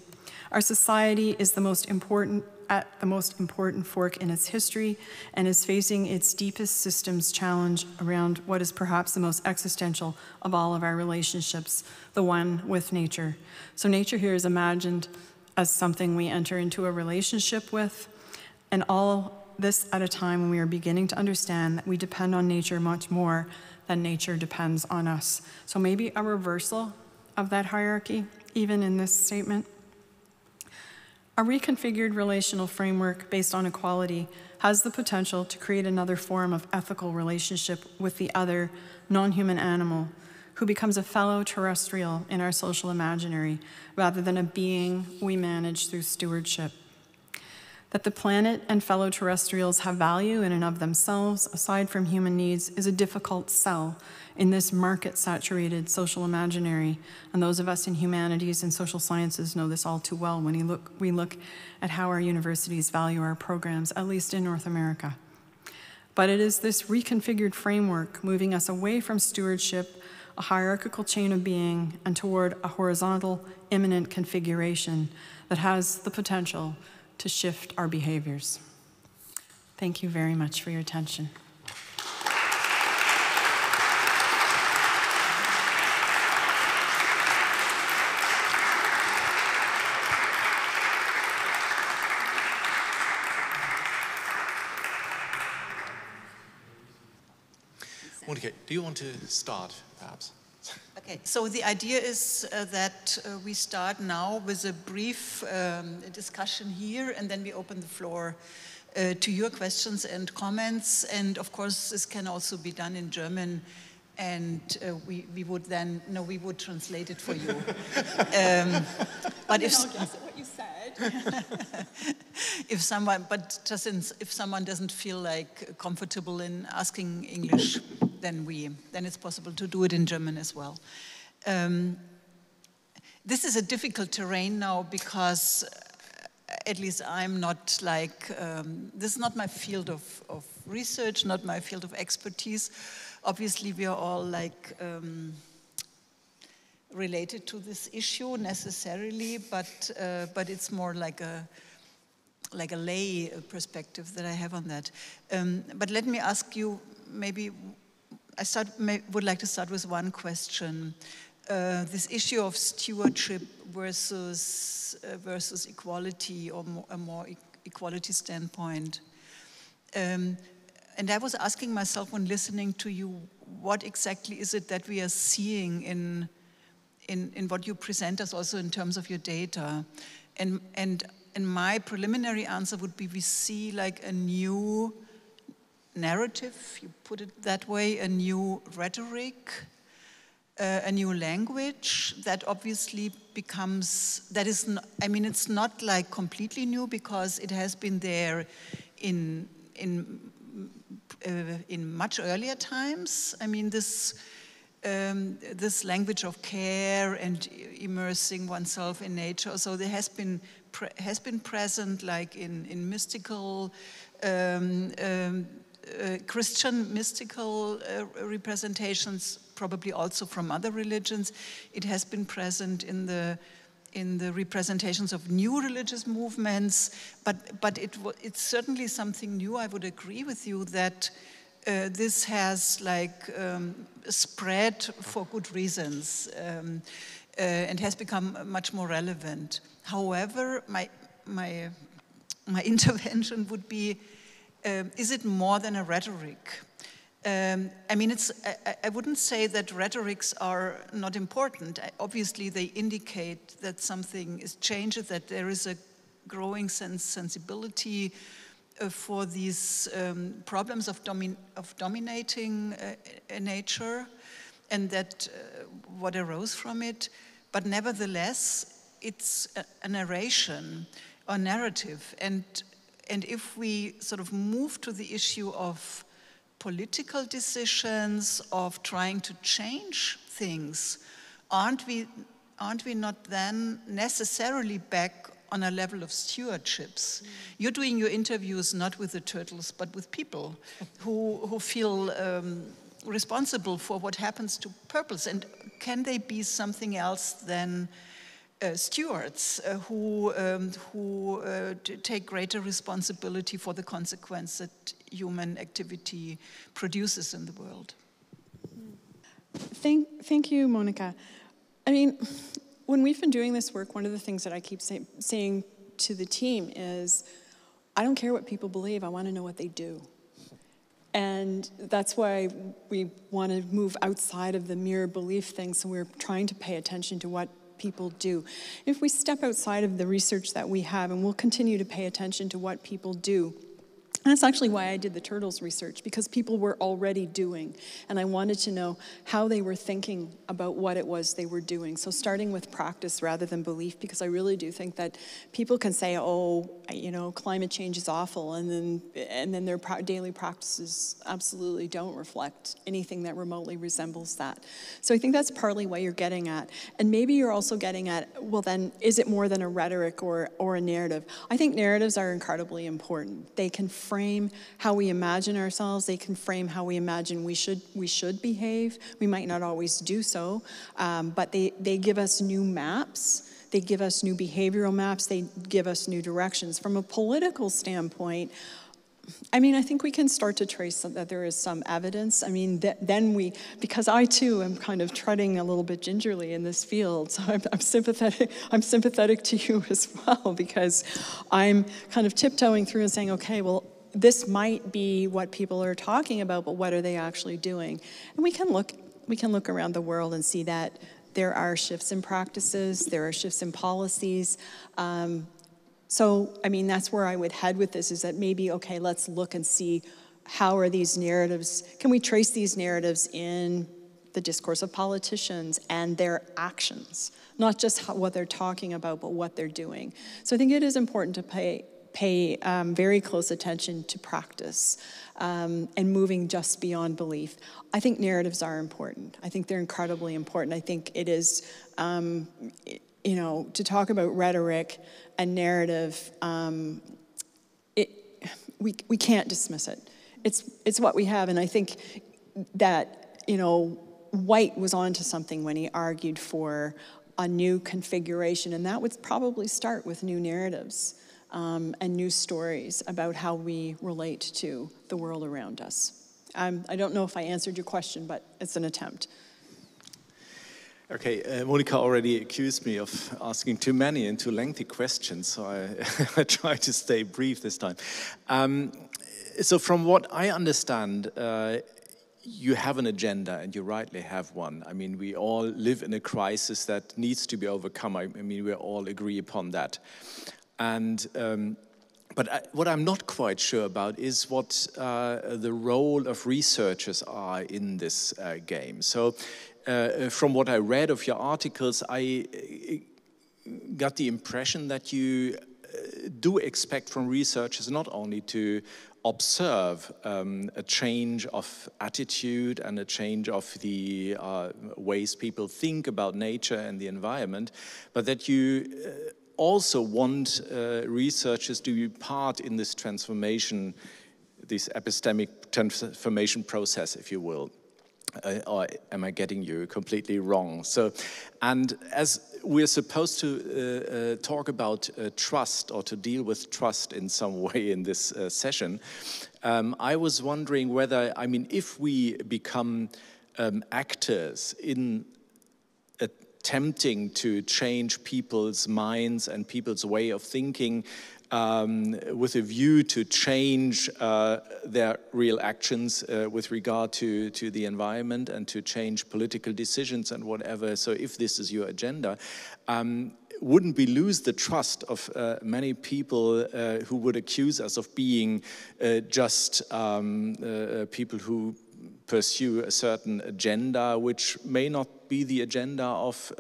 Our society is at the most important fork in its history and is facing its deepest systems challenge around what is perhaps the most existential of all of our relationships, the one with nature. So nature here is imagined as something we enter into a relationship with, and all this at a time when we are beginning to understand that we depend on nature much more than nature depends on us. So maybe a reversal of that hierarchy, even in this statement. A reconfigured relational framework based on equality has the potential to create another form of ethical relationship with the other non-human animal who becomes a fellow terrestrial in our social imaginary rather than a being we manage through stewardship. That the planet and fellow terrestrials have value in and of themselves, aside from human needs, is a difficult sell in this market-saturated social imaginary. And those of us in humanities and social sciences know this all too well when we look at how our universities value our programs, at least in North America. But it is this reconfigured framework moving us away from stewardship, a hierarchical chain of being, and toward a horizontal, immanent configuration that has the potential to shift our behaviors. Thank you very much for your attention. Monika, do you want to start, perhaps? Okay, so the idea is that we start now with a brief discussion here, and then we open the floor to your questions and comments. And of course, this can also be done in German, and we would then, no, we would translate it for you. But if what you said. if someone doesn't feel like comfortable in asking English, then it's possible to do it in German as well. This is a difficult terrain now because at least I'm not like, this is not my field of research, not my field of expertise. Obviously we are all like related to this issue necessarily, but it's more like a lay perspective that I have on that. But let me ask you, maybe would like to start with one question. This issue of stewardship versus equality, or a more equality standpoint. And I was asking myself when listening to you, what exactly is it that we are seeing in what you present us also in terms of your data? And my preliminary answer would be we see like a new narrative, you put it that way, a new rhetoric, a new language that obviously becomes, that is, I mean, it's not like completely new because it has been there in much earlier times. I mean, this language of care and immersing oneself in nature, so there has been present like in mystical, Christian mystical representations, probably also from other religions. It has been present in the representations of new religious movements, but it's certainly something new. I would agree with you that this has like spread for good reasons and has become much more relevant. However, my intervention would be, is it more than a rhetoric? I mean, I wouldn't say that rhetorics are not important. Obviously, they indicate that something is changed, that there is a growing sensibility for these problems of dominating nature, and that what arose from it. But nevertheless, it's a narration or narrative. And if we sort of move to the issue of political decisions, of trying to change things, aren't we not then necessarily back on a level of stewardships? You're doing your interviews not with the turtles, but with people who feel responsible for what happens to purples. And can they be something else than stewards who take greater responsibility for the consequence that human activity produces in the world? Thank you, Monica. I mean, when we've been doing this work, one of the things that I keep saying to the team is, I don't care what people believe, I want to know what they do. And that's why we want to move outside of the mere belief thing, so we're trying to pay attention to what people do. If we step outside of the research that we have, and we'll continue to pay attention to what people do. And that's actually why I did the turtles research, because people were already doing, and I wanted to know how they were thinking about what it was they were doing. So starting with practice rather than belief, because I really do think that people can say, oh, you know, climate change is awful, and then their daily practices absolutely don't reflect anything that remotely resembles that. So I think that's partly what you're getting at. And maybe you're also getting at, well then, is it more than a rhetoric or a narrative? I think narratives are incredibly important. They can frame how we imagine ourselves. They can frame how we imagine we should behave. We might not always do so, but they give us new maps. They give us new behavioral maps. They give us new directions. From a political standpoint, I mean, I think we can start to trace that there is some evidence. I mean, then because I too am kind of treading a little bit gingerly in this field, so I'm sympathetic to you as well, because I'm kind of tiptoeing through and saying, okay, well, this might be what people are talking about, but what are they actually doing? And we can look around the world and see that there are shifts in practices, there are shifts in policies. So, I mean, that's where I would head with this, is that maybe, okay, let's look and see how are these narratives, can we trace these narratives in the discourse of politicians and their actions, not just what they're talking about, but what they're doing. So I think it is important to pay very close attention to practice and moving just beyond belief. I think narratives are important. I think they're incredibly important. I think it is, you know, to talk about rhetoric and narrative, we can't dismiss it. It's what we have, and I think that, you know, White was onto something when he argued for a new configuration, and that would probably start with new narratives. And new stories about how we relate to the world around us. I don't know if I answered your question, but it's an attempt. Okay, Monica already accused me of asking too many and too lengthy questions, so I try to stay brief this time. So from what I understand, you have an agenda, and you rightly have one. I mean, we all live in a crisis that needs to be overcome. I mean, we all agree upon that. And but what I'm not quite sure about is what the role of researchers are in this game. So from what I read of your articles, I got the impression that you do expect from researchers not only to observe a change of attitude and a change of the ways people think about nature and the environment, but that you also want researchers to be part in this transformation, this epistemic transformation process, if you will. Or am I getting you completely wrong? So, and as we're supposed to talk about trust, or to deal with trust in some way in this session. I was wondering whether, I mean, if we become actors in attempting to change people's minds and people's way of thinking, with a view to change their real actions with regard to the environment and to change political decisions and whatever. So if this is your agenda, wouldn't we lose the trust of many people who would accuse us of being just people who pursue a certain agenda, which may not be the agenda of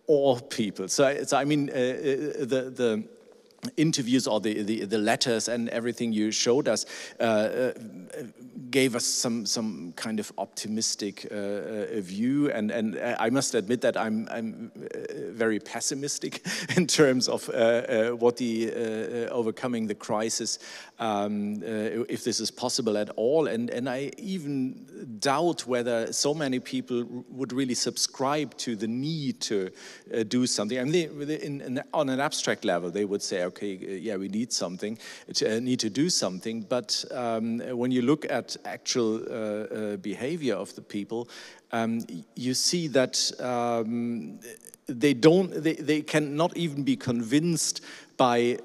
all people? So I mean, the interviews or the letters and everything you showed us gave us some kind of optimistic view, and I must admit that I'm very pessimistic in terms of what the overcoming the crisis, if this is possible at all, and I even doubt whether so many people would really subscribe to the need to do something. I mean, on an abstract level, they would say, okay, yeah, we need something, need to do something, but when you look at actual behavior of the people, you see that they cannot even be convinced by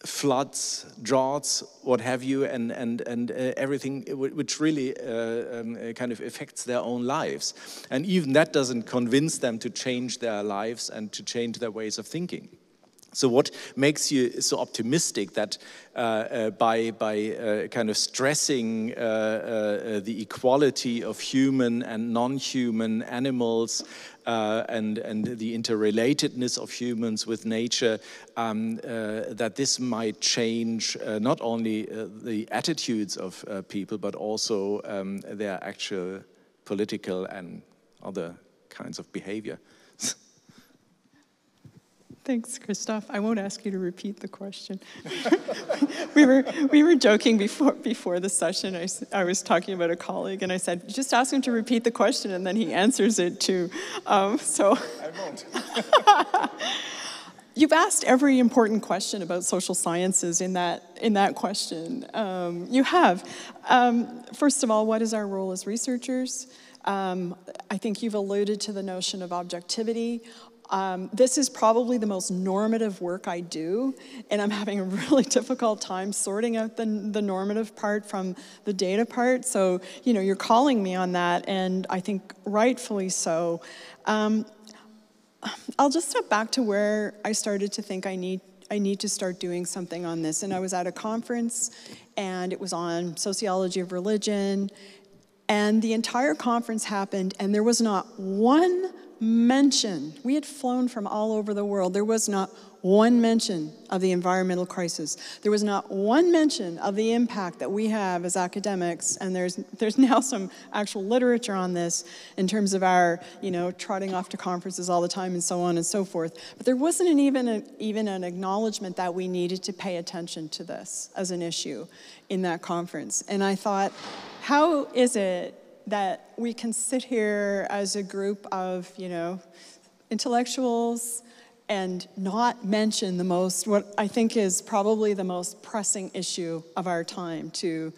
floods, droughts, what have you, and everything which really kind of affects their own lives. And even that doesn't convince them to change their lives and to change their ways of thinking. So what makes you so optimistic that by kind of stressing the equality of human and non-human animals and the interrelatedness of humans with nature, that this might change not only the attitudes of people, but also their actual political and other kinds of behavior? Thanks, Christoph. I won't ask you to repeat the question. we were joking before the session. I was talking about a colleague, and I said, just ask him to repeat the question, and then he answers it too. So I won't. You've asked every important question about social sciences in that question. You have. First of all, what is our role as researchers? I think you've alluded to the notion of objectivity. This is probably the most normative work I do, and I'm having a really difficult time sorting out the normative part from the data part. So, you know, you're calling me on that, and I think rightfully so. I'll just step back to where I started to think I need to start doing something on this. And I was at a conference, and it was on sociology of religion, and the entire conference happened, and there was not one mention. We had flown from all over the world. There was not one mention of the environmental crisis. There was not one mention of the impact that we have as academics, and there's now some actual literature on this in terms of our, you know, trotting off to conferences all the time and so on and so forth. But there wasn't even an acknowledgement that we needed to pay attention to this as an issue in that conference. And I thought, how is it that we can sit here as a group of, you know, intellectuals and not mention what I think is probably the most pressing issue of our time, to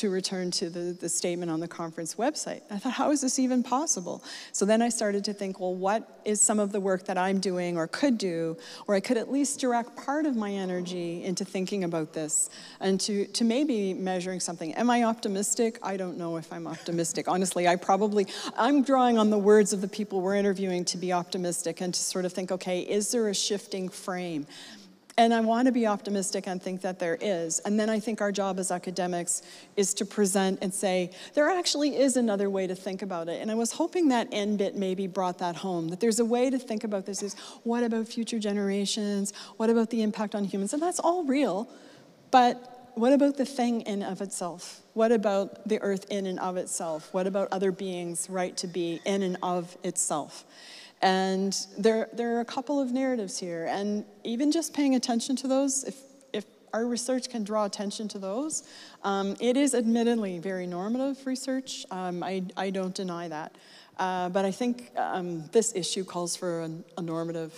return to the statement on the conference website. I thought, how is this even possible? So then I started to think, well, what is some of the work that I'm doing or could do, or I could at least direct part of my energy into thinking about this and to maybe measuring something. Am I optimistic? I don't know if I'm optimistic. Honestly, I'm drawing on the words of the people we're interviewing to be optimistic and to sort of think, okay, is there a shifting frame? And I want to be optimistic and think that there is. And then I think our job as academics is to present and say, there actually is another way to think about it. And I was hoping that end bit maybe brought that home, that there's a way to think about this. Is what about future generations? What about the impact on humans? And that's all real, but what about the thing in of itself? What about the earth in and of itself? What about other beings' right to be in and of itself? And there are a couple of narratives here, and even just paying attention to those, if our research can draw attention to those, it is admittedly very normative research. I don't deny that. But I think this issue calls for a normative,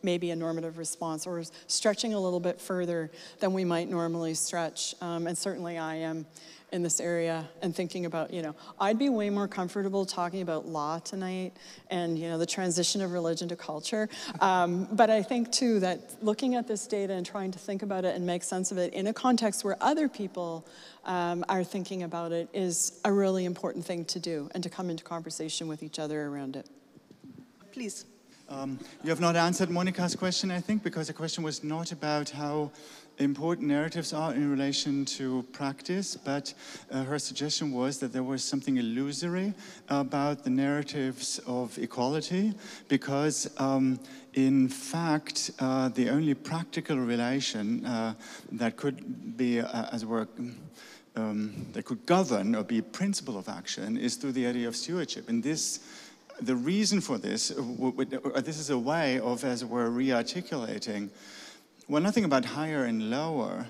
maybe a normative response, or stretching a little bit further than we might normally stretch. And certainly I am in this area and thinking about, I'd be way more comfortable talking about law tonight and, the transition of religion to culture. But I think too that looking at this data and trying to think about it and make sense of it in a context where other people are thinking about it is a really important thing to do, and to come into conversation with each other around it. Please. You have not answered Monica's question, I think, because the question was not about how important narratives are in relation to practice, but her suggestion was that there was something illusory about the narratives of equality, because in fact, the only practical relation that could be, as it were, that could govern or be a principle of action is through the idea of stewardship. And the reason for this is a way of, as it were, re-articulating, well, nothing about higher and lower,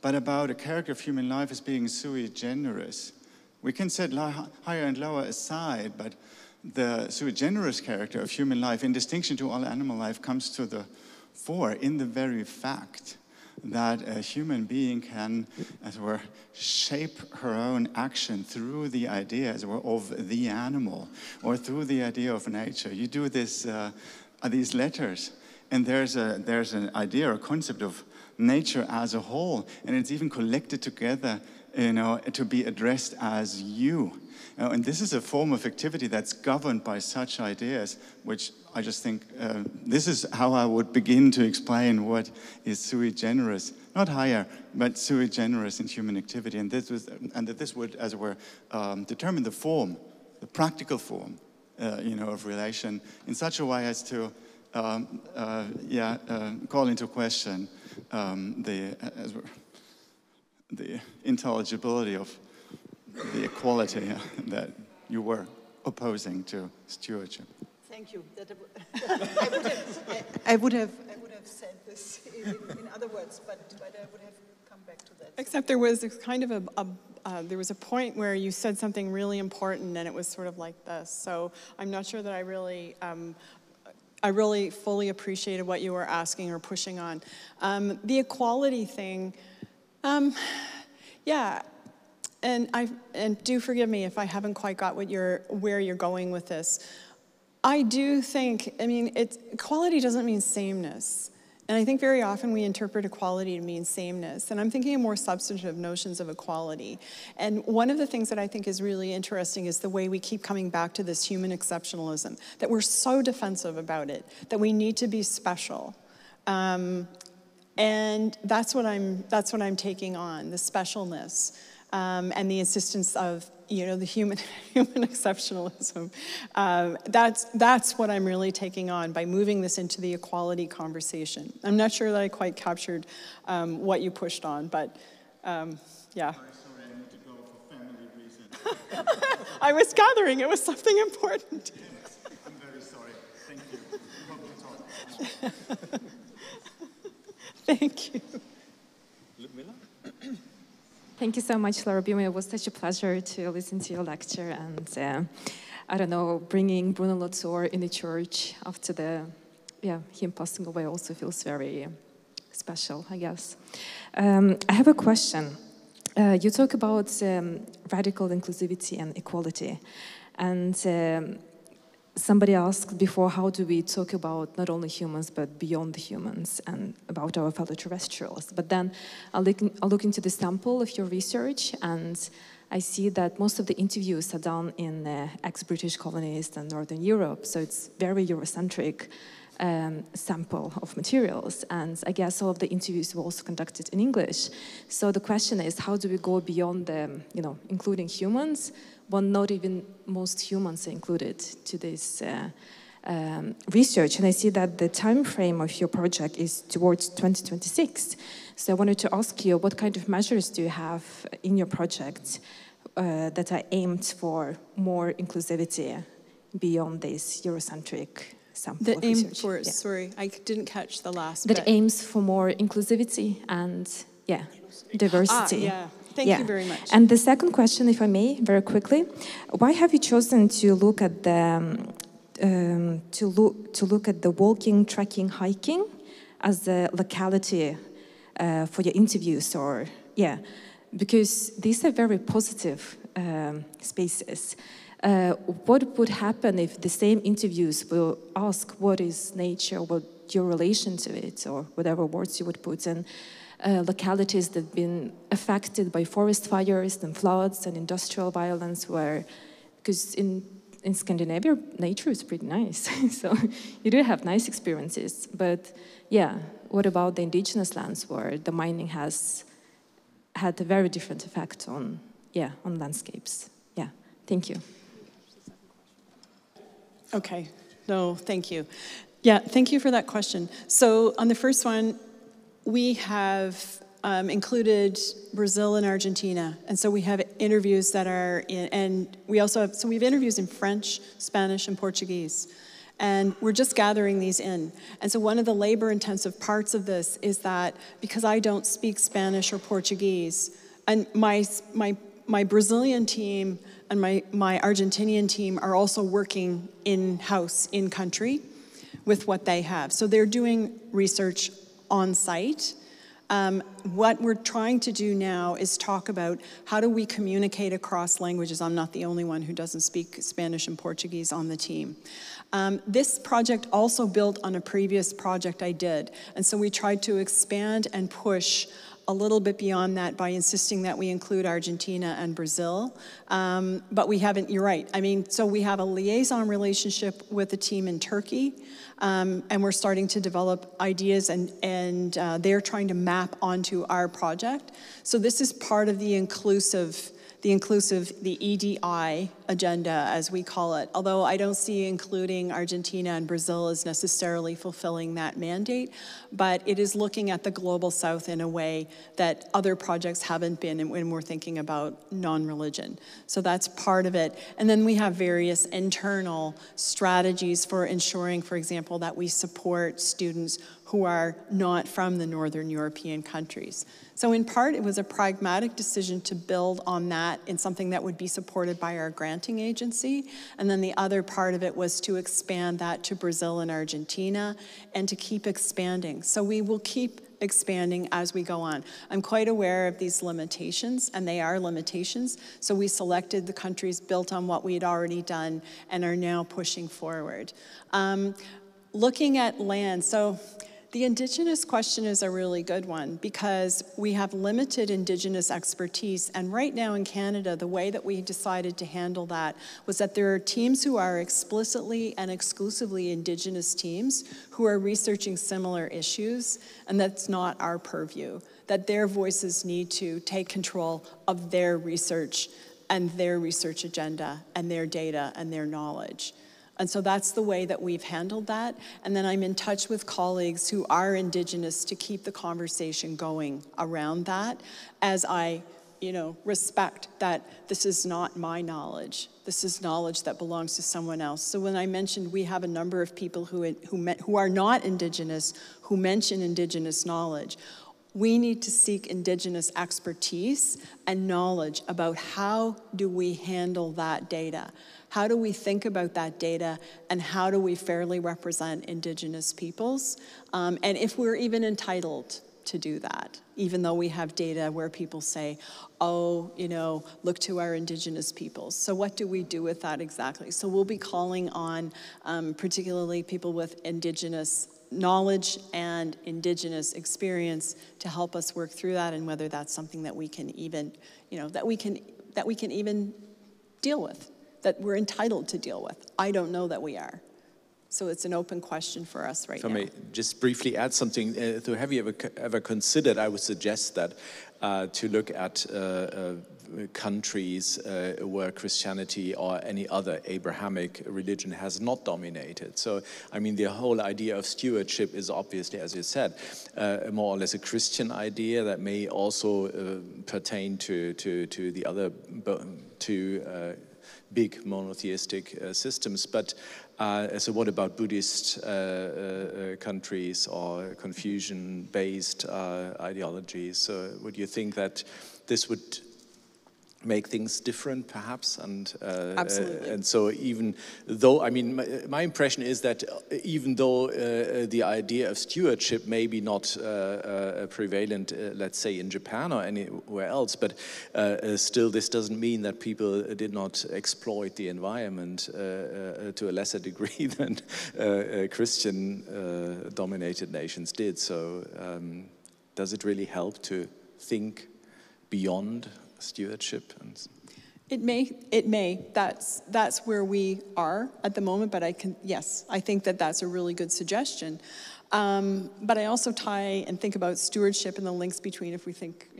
but about a character of human life as being sui generis. We can set higher and lower aside, but the sui generis character of human life, in distinction to all animal life, comes to the fore in the very fact that a human being can, as it were, shape her own action through the idea, as it were, of the animal, or through the idea of nature. You do this, these letters, and there's an idea, a concept of nature as a whole, and it's even collected together, to be addressed as you. And this is a form of activity that's governed by such ideas, which I just think, this is how I would begin to explain what is sui generis. Not higher, but sui generis in human activity. And that this would, as it were, determine the form, the practical form, of relation in such a way as to, call into question the intelligibility of the equality that you were opposing to stewardship. Thank you. I would have said this in other words, but I would have come back to that. Except there was kind of there was a point where you said something really important, and it was sort of like this. So I'm not sure that I really fully appreciated what you were asking or pushing on. The equality thing, yeah. And do forgive me if I haven't quite got where you're going with this. I do think, equality doesn't mean sameness. And I think very often we interpret equality to mean sameness. And I'm thinking of more substantive notions of equality. And one of the things that I think is really interesting is the way we keep coming back to this human exceptionalism, that we're so defensive about it, that we need to be special. And that's what I'm taking on, the specialness. And the insistence of, the human exceptionalism. That's what I'm really taking on by moving this into the equality conversation. I'm not sure that I quite captured what you pushed on, but yeah. I'm sorry, I need to go for family reasons. I was gathering it was something important. Yes, I'm very sorry. Thank you. Hope to talk. Thank you. Thank you so much, Laura Beaman. It was such a pleasure to listen to your lecture, and I don't know, bringing Bruno Latour in the church after him passing away also feels very special, I guess. I have a question. You talk about radical inclusivity and equality, and somebody asked before, how do we talk about not only humans, but beyond the humans and about our fellow terrestrials? But then I'll look into the sample of your research, and I see that most of the interviews are done in ex-British colonies and Northern Europe, so it's very Eurocentric sample of materials. And I guess all of the interviews were also conducted in English. So the question is, how do we go beyond the, including humans, when not even most humans are included to this research? And I see that the time frame of your project is towards 2026. So I wanted to ask you, what kind of measures do you have in your project that are aimed for more inclusivity beyond this Eurocentric sample of research? The aim for, sorry, I didn't catch the last bit. bit. That aims for more inclusivity and, diversity. Thank you very much. And the second question, if I may, very quickly, why have you chosen to look at the look at the walking, trekking, hiking as the locality for your interviews? Or because these are very positive spaces. What would happen if the same interviews will ask what is nature, what your relation to it, or whatever words you would put in localities that have been affected by forest fires and floods and industrial violence, where, because in Scandinavia, nature is pretty nice, so you do have nice experiences. But yeah, what about the indigenous lands where the mining has had a very different effect on landscapes? Yeah, thank you. Okay, no, thank you. Yeah, thank you for that question. So on the first one, we have included Brazil and Argentina. And so we have interviews that are in, and we also have, so we have interviews in French, Spanish, and Portuguese. And we're just gathering these in. And so one of the labor-intensive parts of this is that because I don't speak Spanish or Portuguese, and my Brazilian team and my Argentinian team are also working in-house, in-country, with what they have. So they're doing research on site. What we're trying to do now is talk about how do we communicate across languages. I'm not the only one who doesn't speak Spanish and Portuguese on the team. This project also built on a previous project I did. And so we tried to expand and push a little bit beyond that by insisting that we include Argentina and Brazil. But we haven't, you're right. I mean, so we have a liaison relationship with the team in Turkey, and we're starting to develop ideas, and they're trying to map onto our project. So this is part of the EDI agenda, as we call it, although I don't see including Argentina and Brazil as necessarily fulfilling that mandate, but it is looking at the global south in a way that other projects haven't been when we're thinking about non-religion. So that's part of it. And then we have various internal strategies for ensuring, for example, that we support students who are not from the Northern European countries. So in part, it was a pragmatic decision to build on that in something that would be supported by our granting agency. And then the other part of it was to expand that to Brazil and Argentina and to keep expanding. So we will keep expanding as we go on. I'm quite aware of these limitations, and they are limitations. So we selected the countries built on what we had already done and are now pushing forward. Looking at land, so the Indigenous question is a really good one because we have limited Indigenous expertise, and right now in Canada, the way that we decided to handle that was that there are teams who are explicitly and exclusively Indigenous teams who are researching similar issues, and that's not our purview, that their voices need to take control of their research and their research agenda and their data and their knowledge. And so that's the way that we've handled that. And then I'm in touch with colleagues who are Indigenous to keep the conversation going around that, as I, respect that this is not my knowledge. This is knowledge that belongs to someone else. So when I mentioned we have a number of people who are not Indigenous, who mention Indigenous knowledge, we need to seek Indigenous expertise and knowledge about how do we handle that data. How do we think about that data, and how do we fairly represent Indigenous peoples? And if we're even entitled to do that, even though we have data where people say, oh, look to our Indigenous peoples. So what do we do with that exactly? So we'll be calling on particularly people with Indigenous knowledge and Indigenous experience to help us work through that, and whether that's something that we can even, that we can even deal with, that we're entitled to deal with. I don't know that we are. So it's an open question for us right now. If I may just briefly add something, have you ever considered, I would suggest that, to look at countries where Christianity or any other Abrahamic religion has not dominated. So, I mean, the whole idea of stewardship is obviously, as you said, more or less a Christian idea that may also pertain to the other two big monotheistic systems. But so what about Buddhist countries or Confucian-based ideologies? So would you think that this would make things different, perhaps? And Absolutely. And so even though, I mean, my impression is that even though the idea of stewardship may be not prevalent, let's say in Japan or anywhere else, but still this doesn't mean that people did not exploit the environment to a lesser degree than Christian-dominated nations did. So does it really help to think beyond stewardship? It may. That's where we are at the moment, but yes, I think that that's a really good suggestion. But I also tie and think about stewardship and the links between, if we think,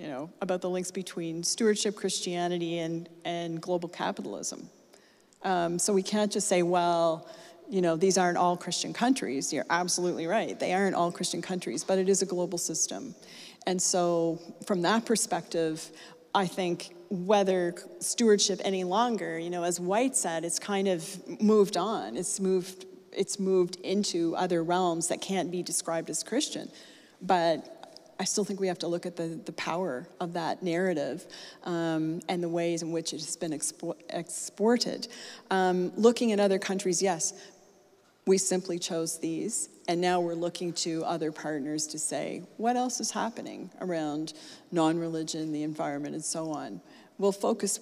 about the links between stewardship, Christianity, and global capitalism. So we can't just say, well, these aren't all Christian countries. You're absolutely right. They aren't all Christian countries, but it is a global system. And so from that perspective, I think whether stewardship any longer, as White said, it's kind of moved on. It's moved into other realms that can't be described as Christian. But I still think we have to look at the power of that narrative and the ways in which it has been exported. Looking at other countries, yes, we simply chose these. And now we're looking to other partners to say, what else is happening around non-religion, the environment, and so on. We'll focus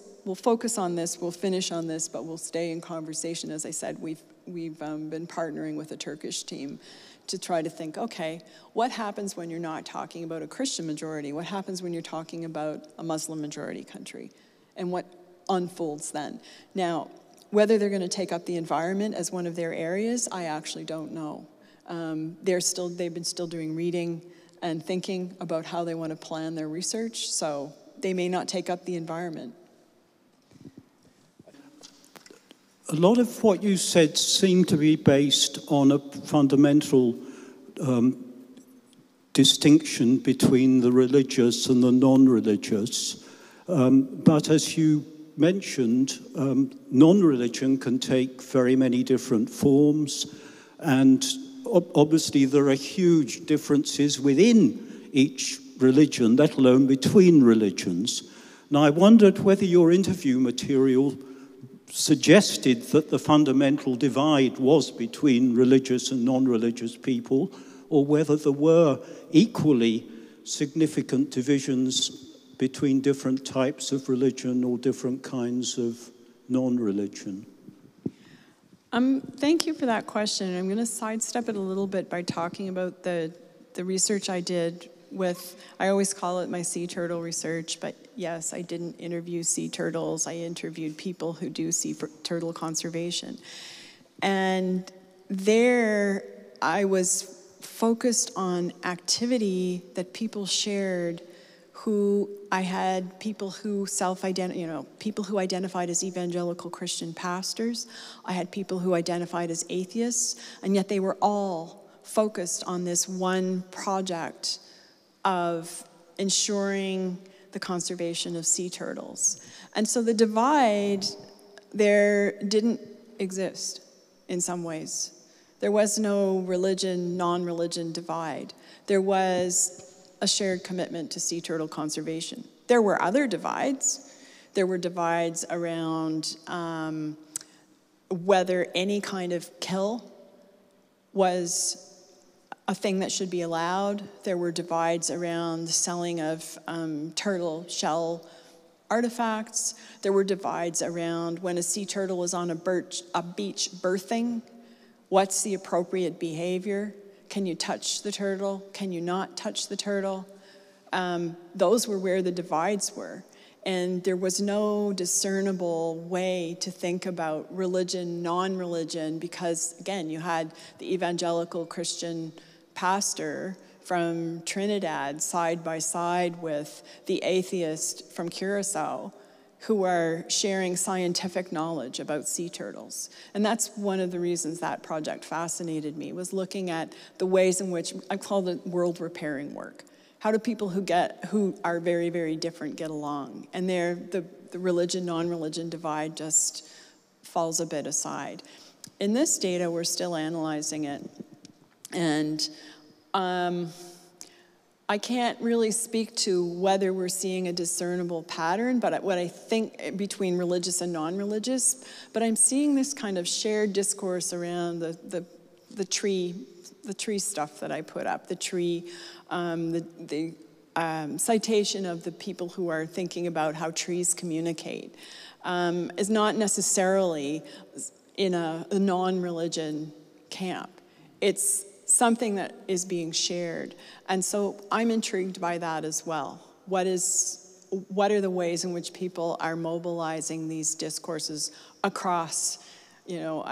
on this, we'll finish on this, but we'll stay in conversation. As I said, we've been partnering with a Turkish team to try to think, okay, what happens when you're not talking about a Christian majority? What happens when you're talking about a Muslim majority country? And what unfolds then? Now, whether they're going to take up the environment as one of their areas, I actually don't know. They've been still doing reading and thinking about how they want to plan their research, so they may not take up the environment. A lot of what you said seemed to be based on a fundamental distinction between the religious and the non-religious. But as you mentioned, non-religion can take very many different forms, and obviously there are huge differences within each religion, let alone between religions. Now, I wondered whether your interview material suggested that the fundamental divide was between religious and non-religious people, or whether there were equally significant divisions between different types of religion or different kinds of non-religion. Thank you for that question. I'm going to sidestep it a little bit by talking about the research I did with, I always call it my sea turtle research, but yes, I didn't interview sea turtles. I interviewed people who do sea turtle conservation. And there I was focused on activity that people shared who I had people who people who identified as evangelical Christian pastors. I had people who identified as atheists, and yet they were all focused on this one project of ensuring the conservation of sea turtles. And so the divide there didn't exist in some ways. There was no religion, non-religion divide. There was a shared commitment to sea turtle conservation. There were other divides. There were divides around whether any kind of kill was a thing that should be allowed. There were divides around the selling of turtle shell artifacts. There were divides around when a sea turtle is on a beach birthing, what's the appropriate behavior? Can you touch the turtle? Can you not touch the turtle? Those were where the divides were. And there was no discernible way to think about religion, non-religion, because, again, you had the evangelical Christian pastor from Trinidad side by side with the atheist from Curacao, who are sharing scientific knowledge about sea turtles. And that's one of the reasons that project fascinated me, was looking at the ways in which, I call it world repairing work. How do people who are very, very different get along? And there, the religion, non-religion divide just falls a bit aside. In this data, we're still analyzing it. And I can't really speak to whether we're seeing a discernible pattern, but what I think between religious and non-religious, but I'm seeing this kind of shared discourse around the tree stuff that I put up, the tree, the citation of the people who are thinking about how trees communicate is not necessarily in a non-religion camp. It's something that is being shared. And so I'm intrigued by that as well. What are the ways in which people are mobilizing these discourses across, you know,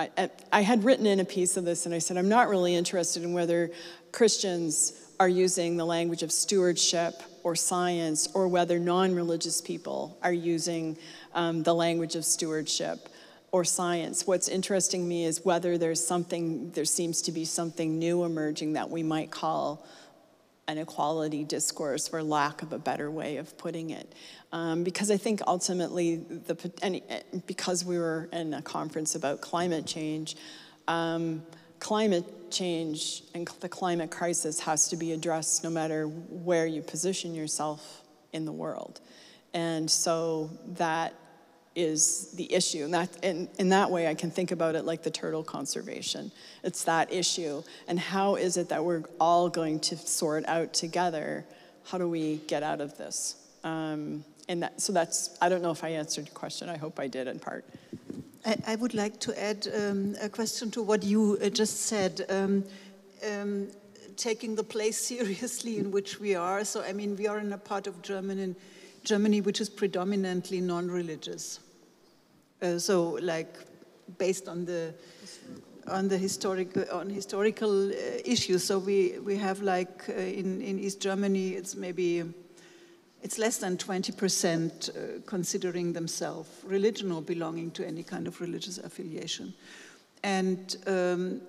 I had written in a piece of this and I said, I'm not really interested in whether Christians are using the language of stewardship or science, or whether non-religious people are using the language of stewardship or science. What's interesting me is whether there seems to be something new emerging that we might call an equality discourse, for lack of a better way of putting it. Because I think ultimately, because we were in a conference about climate change and the climate crisis has to be addressed no matter where you position yourself in the world. And so that is the issue. And in that way, I can think about it like the turtle conservation. It's that issue. And how is it that we're all going to sort out together? How do we get out of this? So that's, I don't know if I answered your question. I hope I did in part. I would like to add a question to what you just said. Taking the place seriously in which we are. So, I mean, we are in a part of Germany which is predominantly non-religious. So, like, based on the historical issues. So we have, like, in East Germany, it's less than 20% considering themselves religion or belonging to any kind of religious affiliation, and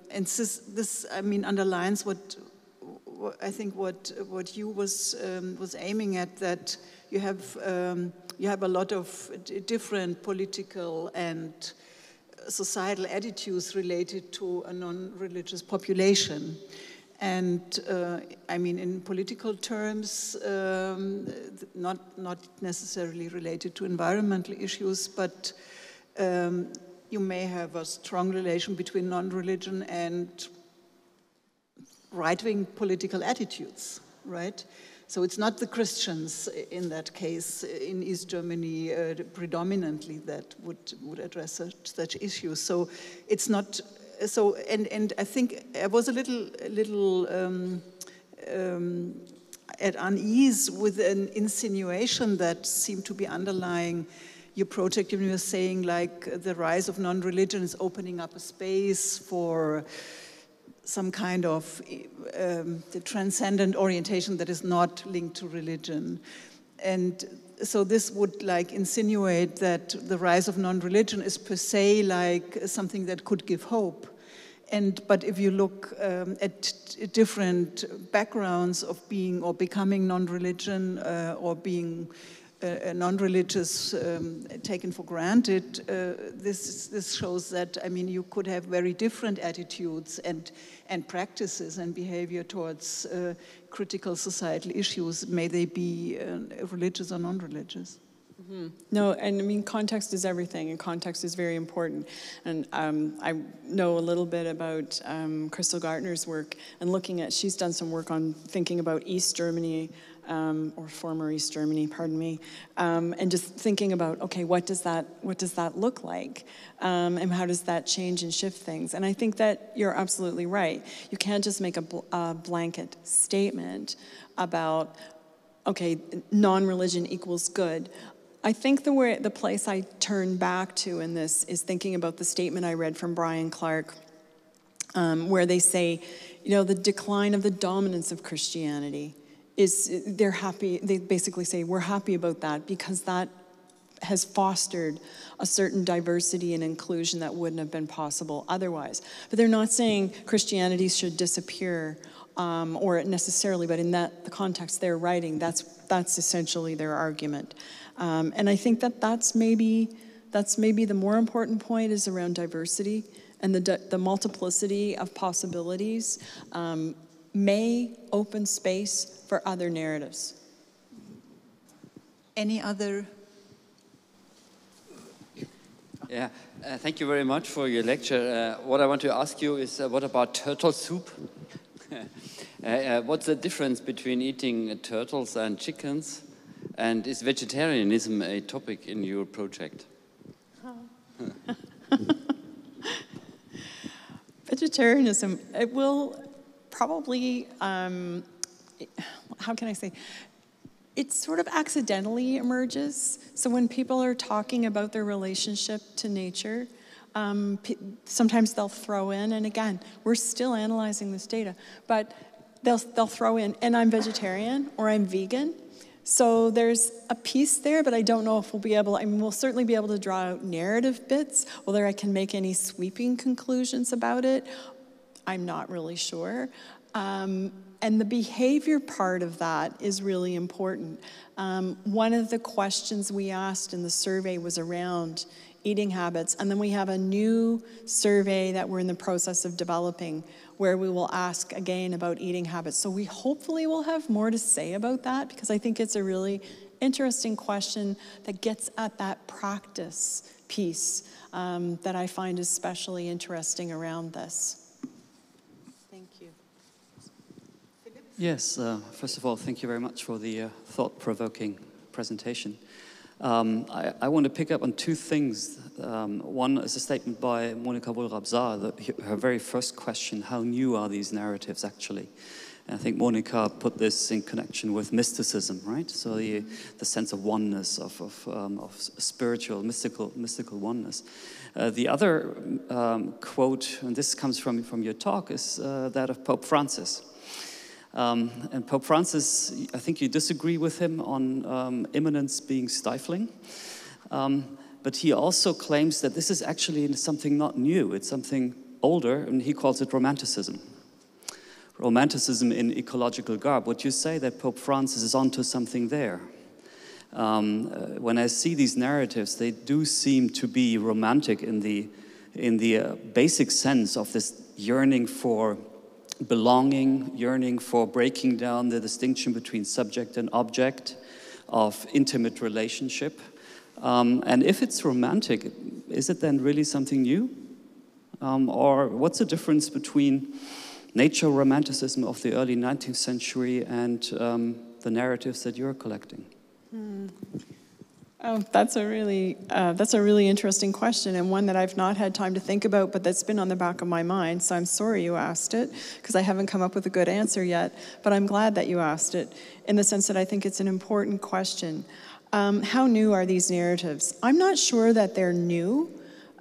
this I mean underlines what I think what you was aiming at, that you have a lot of different political and societal attitudes related to a non-religious population. And I mean, in political terms, not necessarily related to environmental issues, but you may have a strong relation between non-religion and right-wing political attitudes, right? So it's not the Christians in that case in East Germany predominantly that would address such issues. So it's not. So and I think I was a little at unease with an insinuation that seemed to be underlying your project when you were saying, like, the rise of non-religion is opening up a space for some kind of the transcendent orientation that is not linked to religion. And so this would, like, insinuate that the rise of non-religion is per se like something that could give hope. But if you look at different backgrounds of being or becoming non-religion or being non-religious taken for granted, this shows that, I mean, you could have very different attitudes and practices and behavior towards critical societal issues, may they be religious or non-religious. Mm-hmm. No, and I mean, context is everything, and context is very important. And I know a little bit about Crystal Gartner's work, and she's done some work on thinking about East Germany, or former East Germany, pardon me, and just thinking about, okay, what does that look like, and how does that change and shift things? And I think that you're absolutely right. You can't just make a blanket statement about, okay, non-religion equals good. I think the place I turn back to in this is thinking about the statement I read from Brian Clark, where they say, you know, the decline of the dominance of Christianity they're happy. They basically say, we're happy about that because that has fostered a certain diversity and inclusion that wouldn't have been possible otherwise. But they're not saying Christianity should disappear or necessarily, but in the context they're writing, that's essentially their argument. And I think that's maybe the more important point is around diversity, and the multiplicity of possibilities may open space for other narratives. Any other? Yeah, thank you very much for your lecture. What I want to ask you is, what about turtle soup? What's the difference between eating turtles and chickens? And is vegetarianism a topic in your project? Vegetarianism, it will probably, how can I say, it sort of accidentally emerges. So when people are talking about their relationship to nature, sometimes they'll throw in, and again, we're still analyzing this data, but they'll throw in, and I'm vegetarian or I'm vegan. So there's a piece there, but I don't know if we'll be able, I mean, we'll certainly be able to draw out narrative bits. Whether I can make any sweeping conclusions about it, I'm not really sure. And the behavior part of that is really important. One of the questions we asked in the survey was around eating habits, and then we have a new survey that we're in the process of developing where we will ask again about eating habits. So we hopefully will have more to say about that, because I think it's a really interesting question that gets at that practice piece that I find especially interesting around this. Thank you. Yes, first of all, thank you very much for the thought-provoking presentation. I want to pick up on two things. One is a statement by Monika Wohlrab-Saar, her very first question: how new are these narratives actually? And I think Monika put this in connection with mysticism, right? So the sense of oneness, of spiritual, mystical oneness. The other quote, and this comes from your talk, is that of Pope Francis. And Pope Francis, I think you disagree with him on immanence being stifling, but he also claims that this is actually something not new, it's something older, and he calls it romanticism. Romanticism in ecological garb. Would you say that Pope Francis is onto something there? When I see these narratives, they do seem to be romantic in the basic sense of this yearning for belonging, yearning for breaking down the distinction between subject and object, of intimate relationship. And if it's romantic, is it then really something new? Or what's the difference between nature romanticism of the early 19th century and the narratives that you're collecting? Oh, that's a really interesting question, and one that I've not had time to think about, but that's been on the back of my mind, so I'm sorry you asked it, because I haven't come up with a good answer yet, but I'm glad that you asked it, in the sense that I think it's an important question. How new are these narratives? I'm not sure that they're new.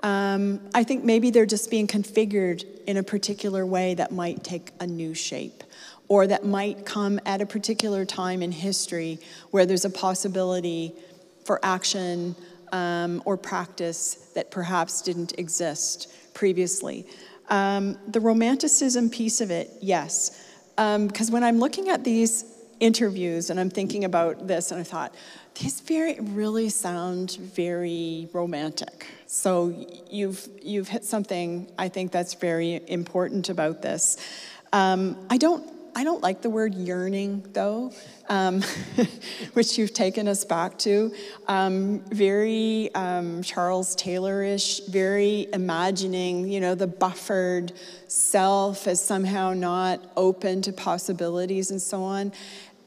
I think maybe they're just being configured in a particular way that might take a new shape, or that might come at a particular time in history where there's a possibility for action or practice that perhaps didn't exist previously. The romanticism piece of it, yes. Because when I'm looking at these interviews and I'm thinking about this, and I thought, these really sound very romantic. So you've hit something I think that's very important about this. I don't like the word yearning, though, which you've taken us back to. Very Charles Taylor-ish, very imagining, the buffered self as somehow not open to possibilities and so on.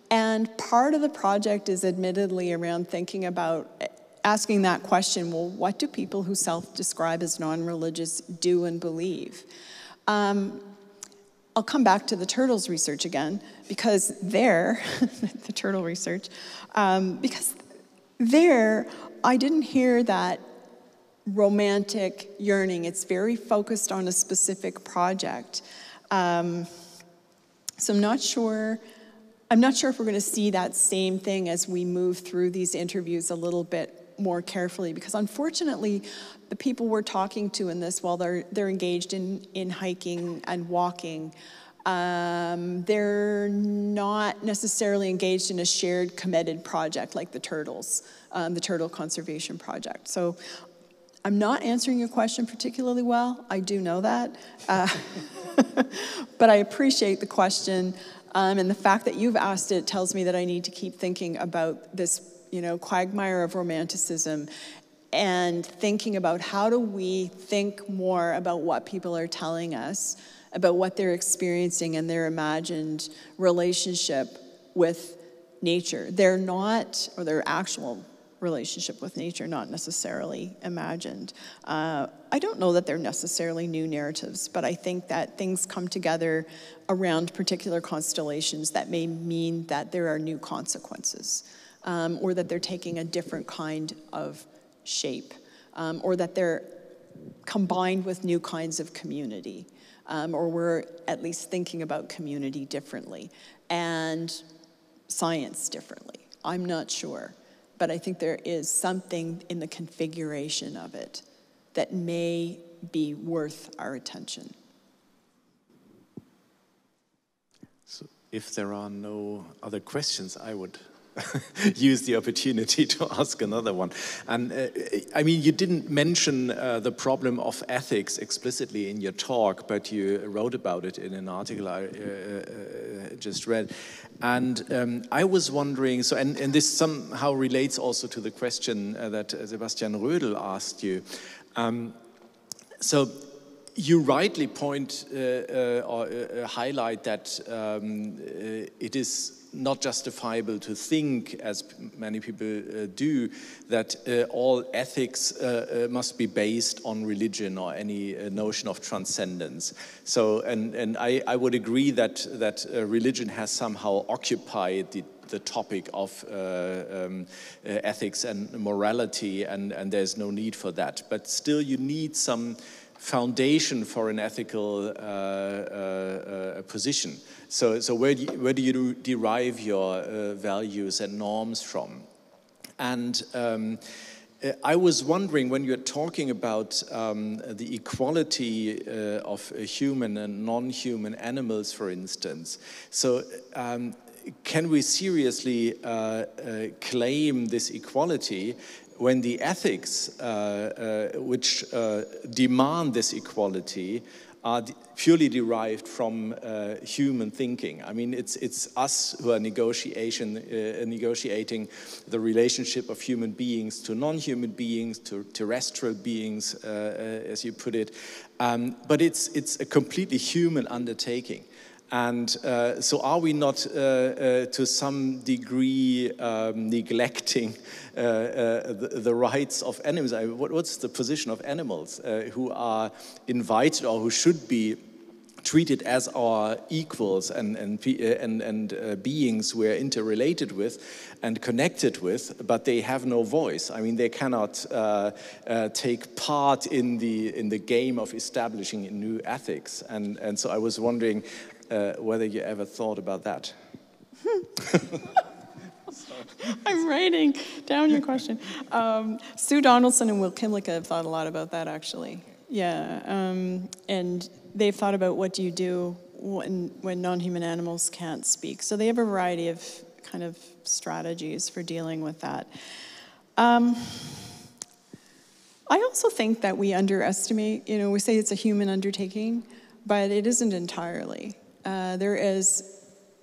And part of the project is admittedly around thinking about asking that question, well, what do people who self-describe as non-religious do and believe? I'll come back to the turtles research again, because the turtle research, because there, I didn't hear that romantic yearning. It's very focused on a specific project. So I'm not sure if we're going to see that same thing as we move through these interviews a little bit more carefully, because unfortunately, the people we're talking to in this, while they're engaged in hiking and walking, They're not necessarily engaged in a shared committed project like the turtles, the turtle conservation project. So I'm not answering your question particularly well. I do know that. But I appreciate the question. And the fact that you've asked it tells me that I need to keep thinking about this, quagmire of romanticism and thinking about how do we think more about what people are telling us, about what they're experiencing and their imagined relationship with nature. They're not, or their actual relationship with nature, not necessarily imagined. I don't know that they're necessarily new narratives, but I think that things come together around particular constellations that may mean that there are new consequences, or that they're taking a different kind of shape, or that they're combined with new kinds of community, or we're at least thinking about community differently and science differently. I'm not sure. But I think there is something in the configuration of it that may be worth our attention. So if there are no other questions, I would use the opportunity to ask another one. And I mean, you didn't mention the problem of ethics explicitly in your talk, but you wrote about it in an article I just read. And I was wondering, so, and this somehow relates also to the question that Sebastian Rödel asked you. So you rightly point or highlight that it is not justifiable to think, as many people do, that all ethics must be based on religion or any notion of transcendence. So, and I would agree that religion has somehow occupied the topic of ethics and morality, and there's no need for that. But still, you need some foundation for an ethical position. So where do you derive your values and norms from? And I was wondering, when you're talking about the equality of human and non-human animals, for instance, so can we seriously claim this equality when the ethics which demand this equality are purely derived from human thinking? I mean, it's us who are negotiating the relationship of human beings to non-human beings, to terrestrial beings, as you put it. But it's a completely human undertaking. And so are we not, to some degree, neglecting the rights of animals? What's the position of animals who are invited or who should be treated as our equals and beings we're interrelated with and connected with, but they have no voice? I mean, they cannot take part in the game of establishing new ethics. And so I was wondering whether you ever thought about that. I'm writing down your question. Sue Donaldson and Will Kimlicka have thought a lot about that, actually. Yeah, and they've thought about what do you do when non-human animals can't speak. So they have a variety of kind of strategies for dealing with that. I also think that we underestimate, we say it's a human undertaking, but it isn't entirely. There is,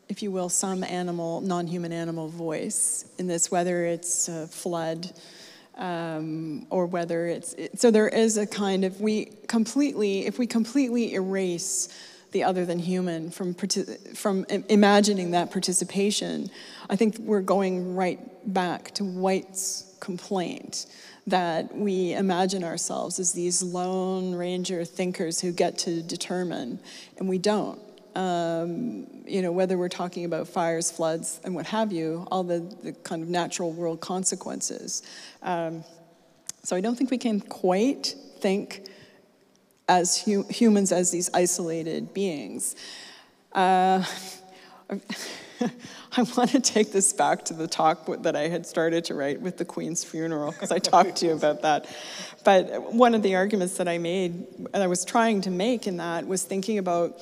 if you will, some non-human animal voice in this, whether it's a flood or whether so there is a kind of, if we completely erase the other than human from imagining that participation, I think we're going right back to White's complaint that we imagine ourselves as these lone ranger thinkers who get to determine, and we don't. Whether we're talking about fires, floods, and what have you, all the kind of natural world consequences. So I don't think we can quite think as humans as these isolated beings. I want to take this back to the talk that I had started to write with the Queen's funeral, because I talked to you about that. But one of the arguments that I was trying to make in that was thinking about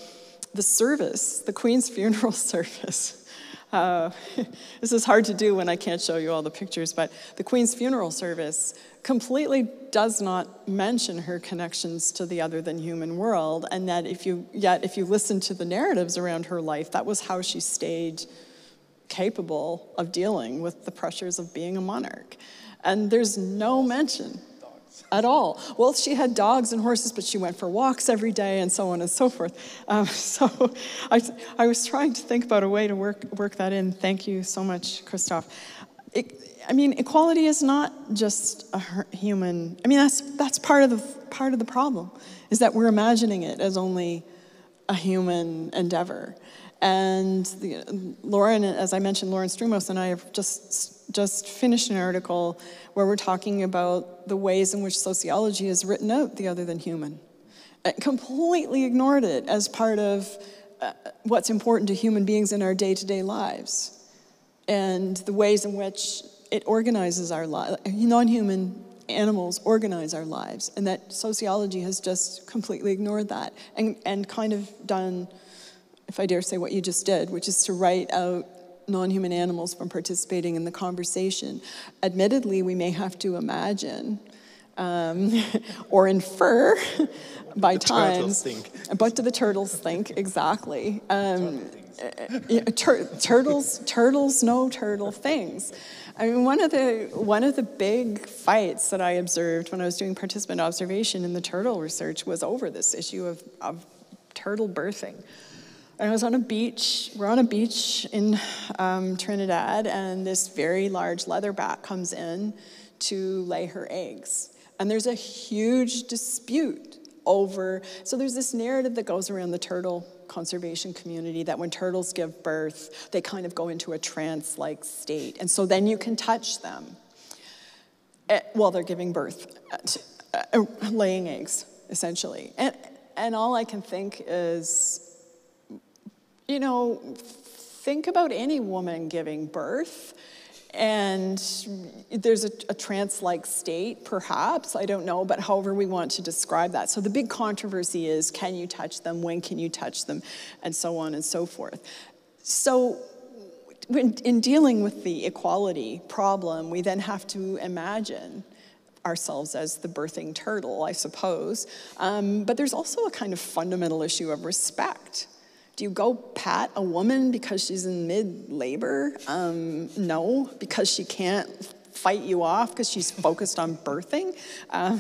the service, the Queen's funeral service. This is hard to do when I can't show you all the pictures, but the Queen's funeral service completely does not mention her connections to the other than human world, and that if you listen to the narratives around her life, that was how she stayed capable of dealing with the pressures of being a monarch. And there's no mention at all. Well, she had dogs and horses, but she went for walks every day and so on and so forth. So I was trying to think about a way to work that in. Thank you so much, Christoph. I mean, equality is not just a human. I mean, that's part of the problem, is that we're imagining it as only a human endeavor. And Lauren, as I mentioned, Lauren Strumos and I have just finished an article where we're talking about the ways in which sociology has written out the other than human. It completely ignored it as part of what's important to human beings in our day-to-day lives, and the ways in which it organizes our lives. Non-human animals organize our lives, and that sociology has just completely ignored that and kind of done, if I dare say, what you just did, which is to write out non-human animals from participating in the conversation. Admittedly, we may have to imagine or infer by times. What do the turtles think? Exactly. Turtles know turtle things. I mean, one of the big fights that I observed when I was doing participant observation in the turtle research was over this issue of turtle birthing. I was on a beach, we're on a beach in Trinidad, and this very large leatherback comes in to lay her eggs. And there's a huge dispute over, so there's this narrative that goes around the turtle conservation community that when turtles give birth, they kind of go into a trance-like state. And so then you can touch them while they're giving birth, laying eggs, essentially. And all I can think is, you know, think about any woman giving birth, and there's a trance-like state, perhaps, I don't know, but however we want to describe that. So the big controversy is, can you touch them, when can you touch them, and so on and so forth. So in dealing with the equality problem, we then have to imagine ourselves as the birthing turtle, I suppose. But there's also a kind of fundamental issue of respect. Do you go pat a woman because she's in mid-labor? No, because she can't fight you off because she's focused on birthing.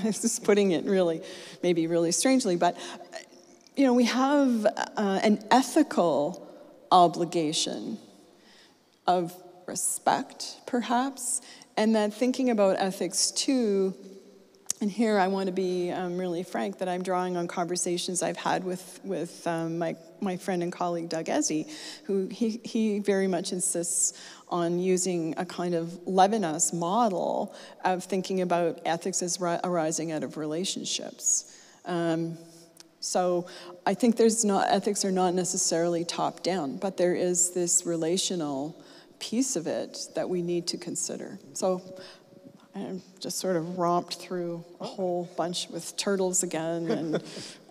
This is putting it maybe really strangely, but you know, we have an ethical obligation of respect, perhaps, and that thinking about ethics too. And here I want to be really frank that I'm drawing on conversations I've had with my friend and colleague Doug Ezzy, who he very much insists on using a kind of Levinas model of thinking about ethics as arising out of relationships. So I think ethics are not necessarily top down, but there is this relational piece of it that we need to consider. So I just sort of romped through a whole bunch with turtles again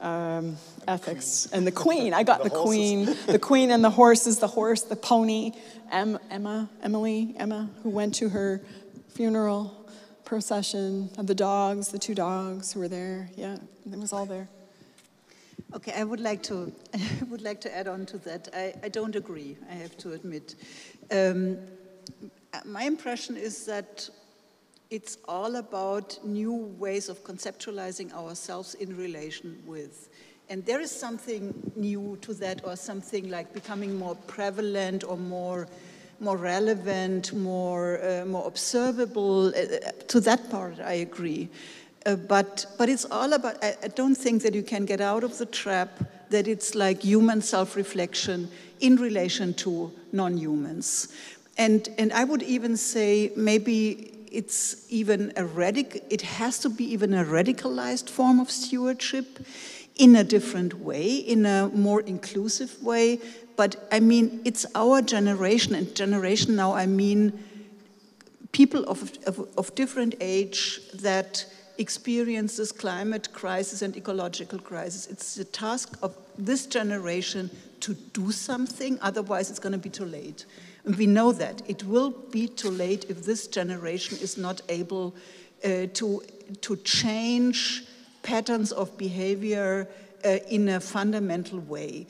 and ethics. And the Queen, I got the Queen and the horses, the horse, the pony, Emma, who went to her funeral procession, and the dogs, the two dogs who were there. Yeah, it was all there. Okay, I would like to add on to that. I don't agree, I have to admit. My impression is that it's all about new ways of conceptualizing ourselves in relation with. And there is something new to that, or something like becoming more prevalent or more relevant, more observable. To that part, I agree. But it's all about, I don't think that you can get out of the trap that it's like human self-reflection in relation to non-humans. And I would even say maybe it's even it has to be even a radicalized form of stewardship in a different way, in a more inclusive way. But I mean, it's our generation, and generation now I mean people of different age that experience this climate crisis and ecological crisis. It's the task of this generation to do something, otherwise it's going to be too late. And we know that. It will be too late if this generation is not able to change patterns of behavior in a fundamental way.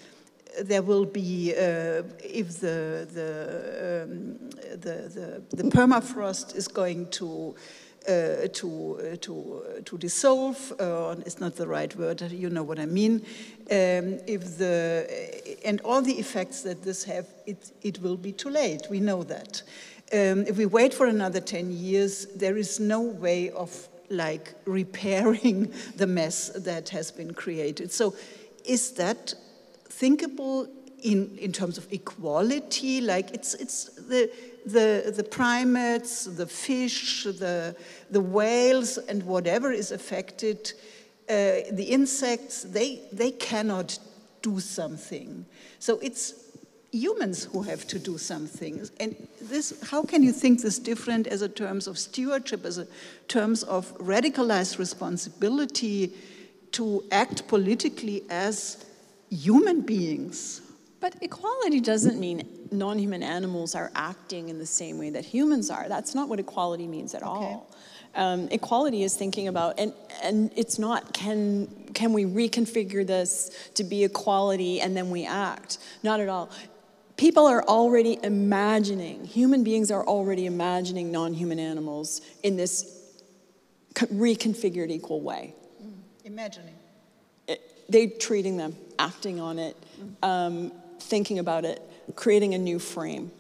There will be, if the permafrost is going to dissolve, it's not the right word, you know what I mean. And all the effects that this have, it will be too late, we know that. If we wait for another 10 years, there is no way of like repairing the mess that has been created. So is that thinkable in terms of equality? Like it's the primates, the fish, the whales, and whatever is affected, the insects, they cannot do something. So it's humans who have to do something. And this, how can you think this different as a terms of stewardship, as a terms of radicalized responsibility to act politically as human beings? But equality doesn't mean non-human animals are acting in the same way that humans are. That's not what equality means at all. Equality is thinking about, and it's not, can we reconfigure this to be equality and then we act? Not at all. People are already imagining, human beings are already imagining non-human animals in this reconfigured equal way. Imagining. They're treating them, acting on it, thinking about it, creating a new frame.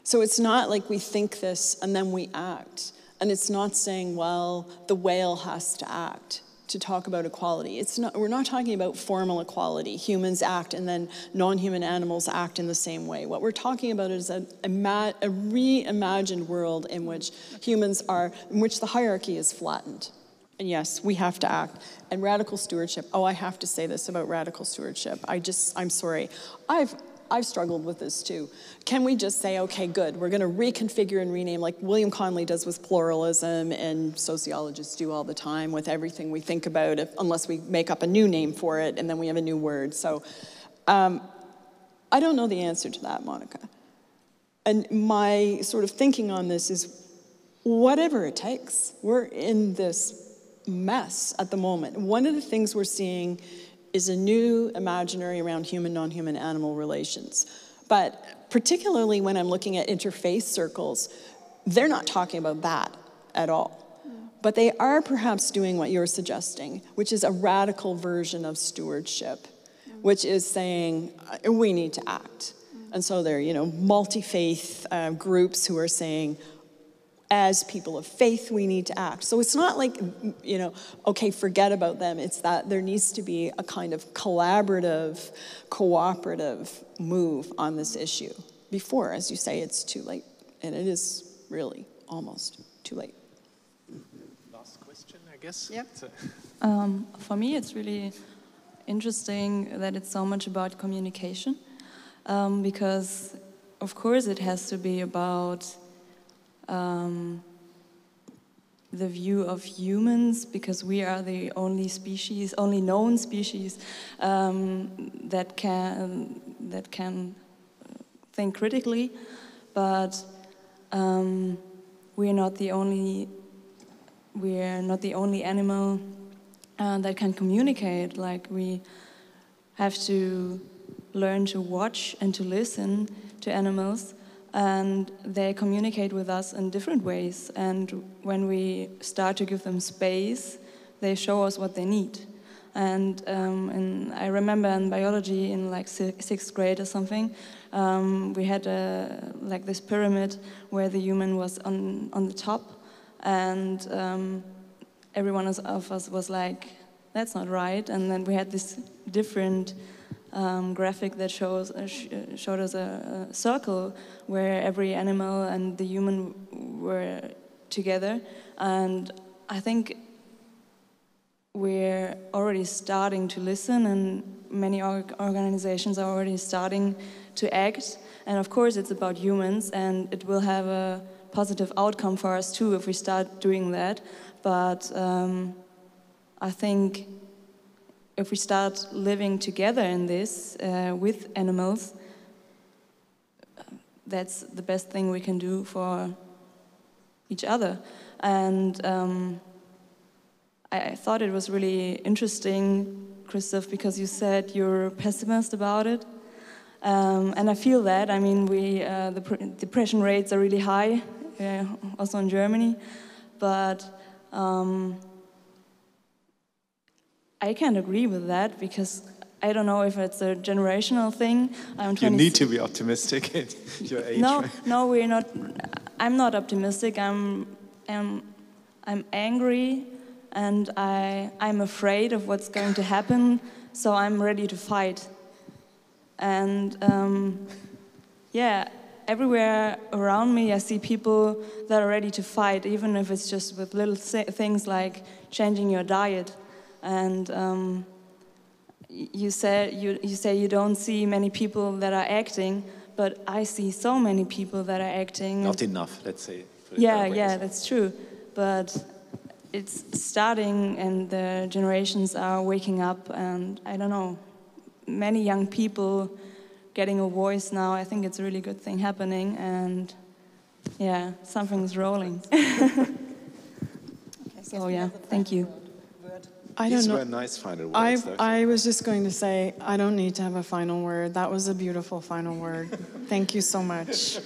So it's not like we think this and then we act. And it's not saying, well, the whale has to act to talk about equality. It's not, we're not talking about formal equality. Humans act and then non-human animals act in the same way. What we're talking about is a reimagined world in which humans are, in which the hierarchy is flattened. And yes, we have to act. And radical stewardship, oh, I have to say this about radical stewardship. I'm sorry. I've struggled with this too. Can we just say, okay, good, we're gonna reconfigure and rename like William Conley does with pluralism and sociologists do all the time with everything we think about, unless we make up a new name for it and then we have a new word. So I don't know the answer to that, Monica. And my sort of thinking on this is whatever it takes. We're in this mess at the moment. One of the things we're seeing is a new imaginary around human, non-human animal relations. But particularly when I'm looking at interfaith circles, they're not talking about that at all. But they are perhaps doing what you're suggesting, which is a radical version of stewardship, which is saying, we need to act. And so there are, multi-faith groups who are saying, as people of faith, we need to act. So it's not like, okay, forget about them. It's that there needs to be a kind of collaborative, cooperative move on this issue before, as you say, it's too late. And it is really almost too late. Last question, I guess. Yep. For me, it's really interesting that it's so much about communication, because, of course, it has to be about the view of humans, because we are the only species, only known species that can think critically, but we are not the only animal that can communicate. Like, we have to learn to watch and to listen to animals. And they communicate with us in different ways. And when we start to give them space, they show us what they need. And I remember in biology in like sixth grade or something, we had like this pyramid where the human was on the top, and every one of us was like, that's not right. And then we had this different graphic that showed us a circle where every animal and the human were together. And I think we're already starting to listen, and many organizations are already starting to act. And of course it's about humans, and it will have a positive outcome for us too if we start doing that. But I think if we start living together in this with animals, that's the best thing we can do for each other. And I thought it was really interesting, Christoph, because you said you're a pessimist about it. And I feel that. I mean, the depression rates are really high, also in Germany. But I can't agree with that because I don't know if it's a generational thing. You need to be optimistic at your age. No, we're not. I'm not optimistic. I'm angry, and I'm afraid of what's going to happen. So I'm ready to fight. And yeah, everywhere around me, I see people that are ready to fight, even if it's just with little things like changing your diet. And you say you don't see many people that are acting, but I see so many people that are acting. Not enough, let's say. Yeah, that's true. But it's starting, and the generations are waking up, and I don't know, many young people getting a voice now. I think it's a really good thing happening, and yeah, something's rolling. So yeah, thank you. I don't know. These were nice final words. I was just going to say, I don't need to have a final word. That was a beautiful final word. Thank you so much.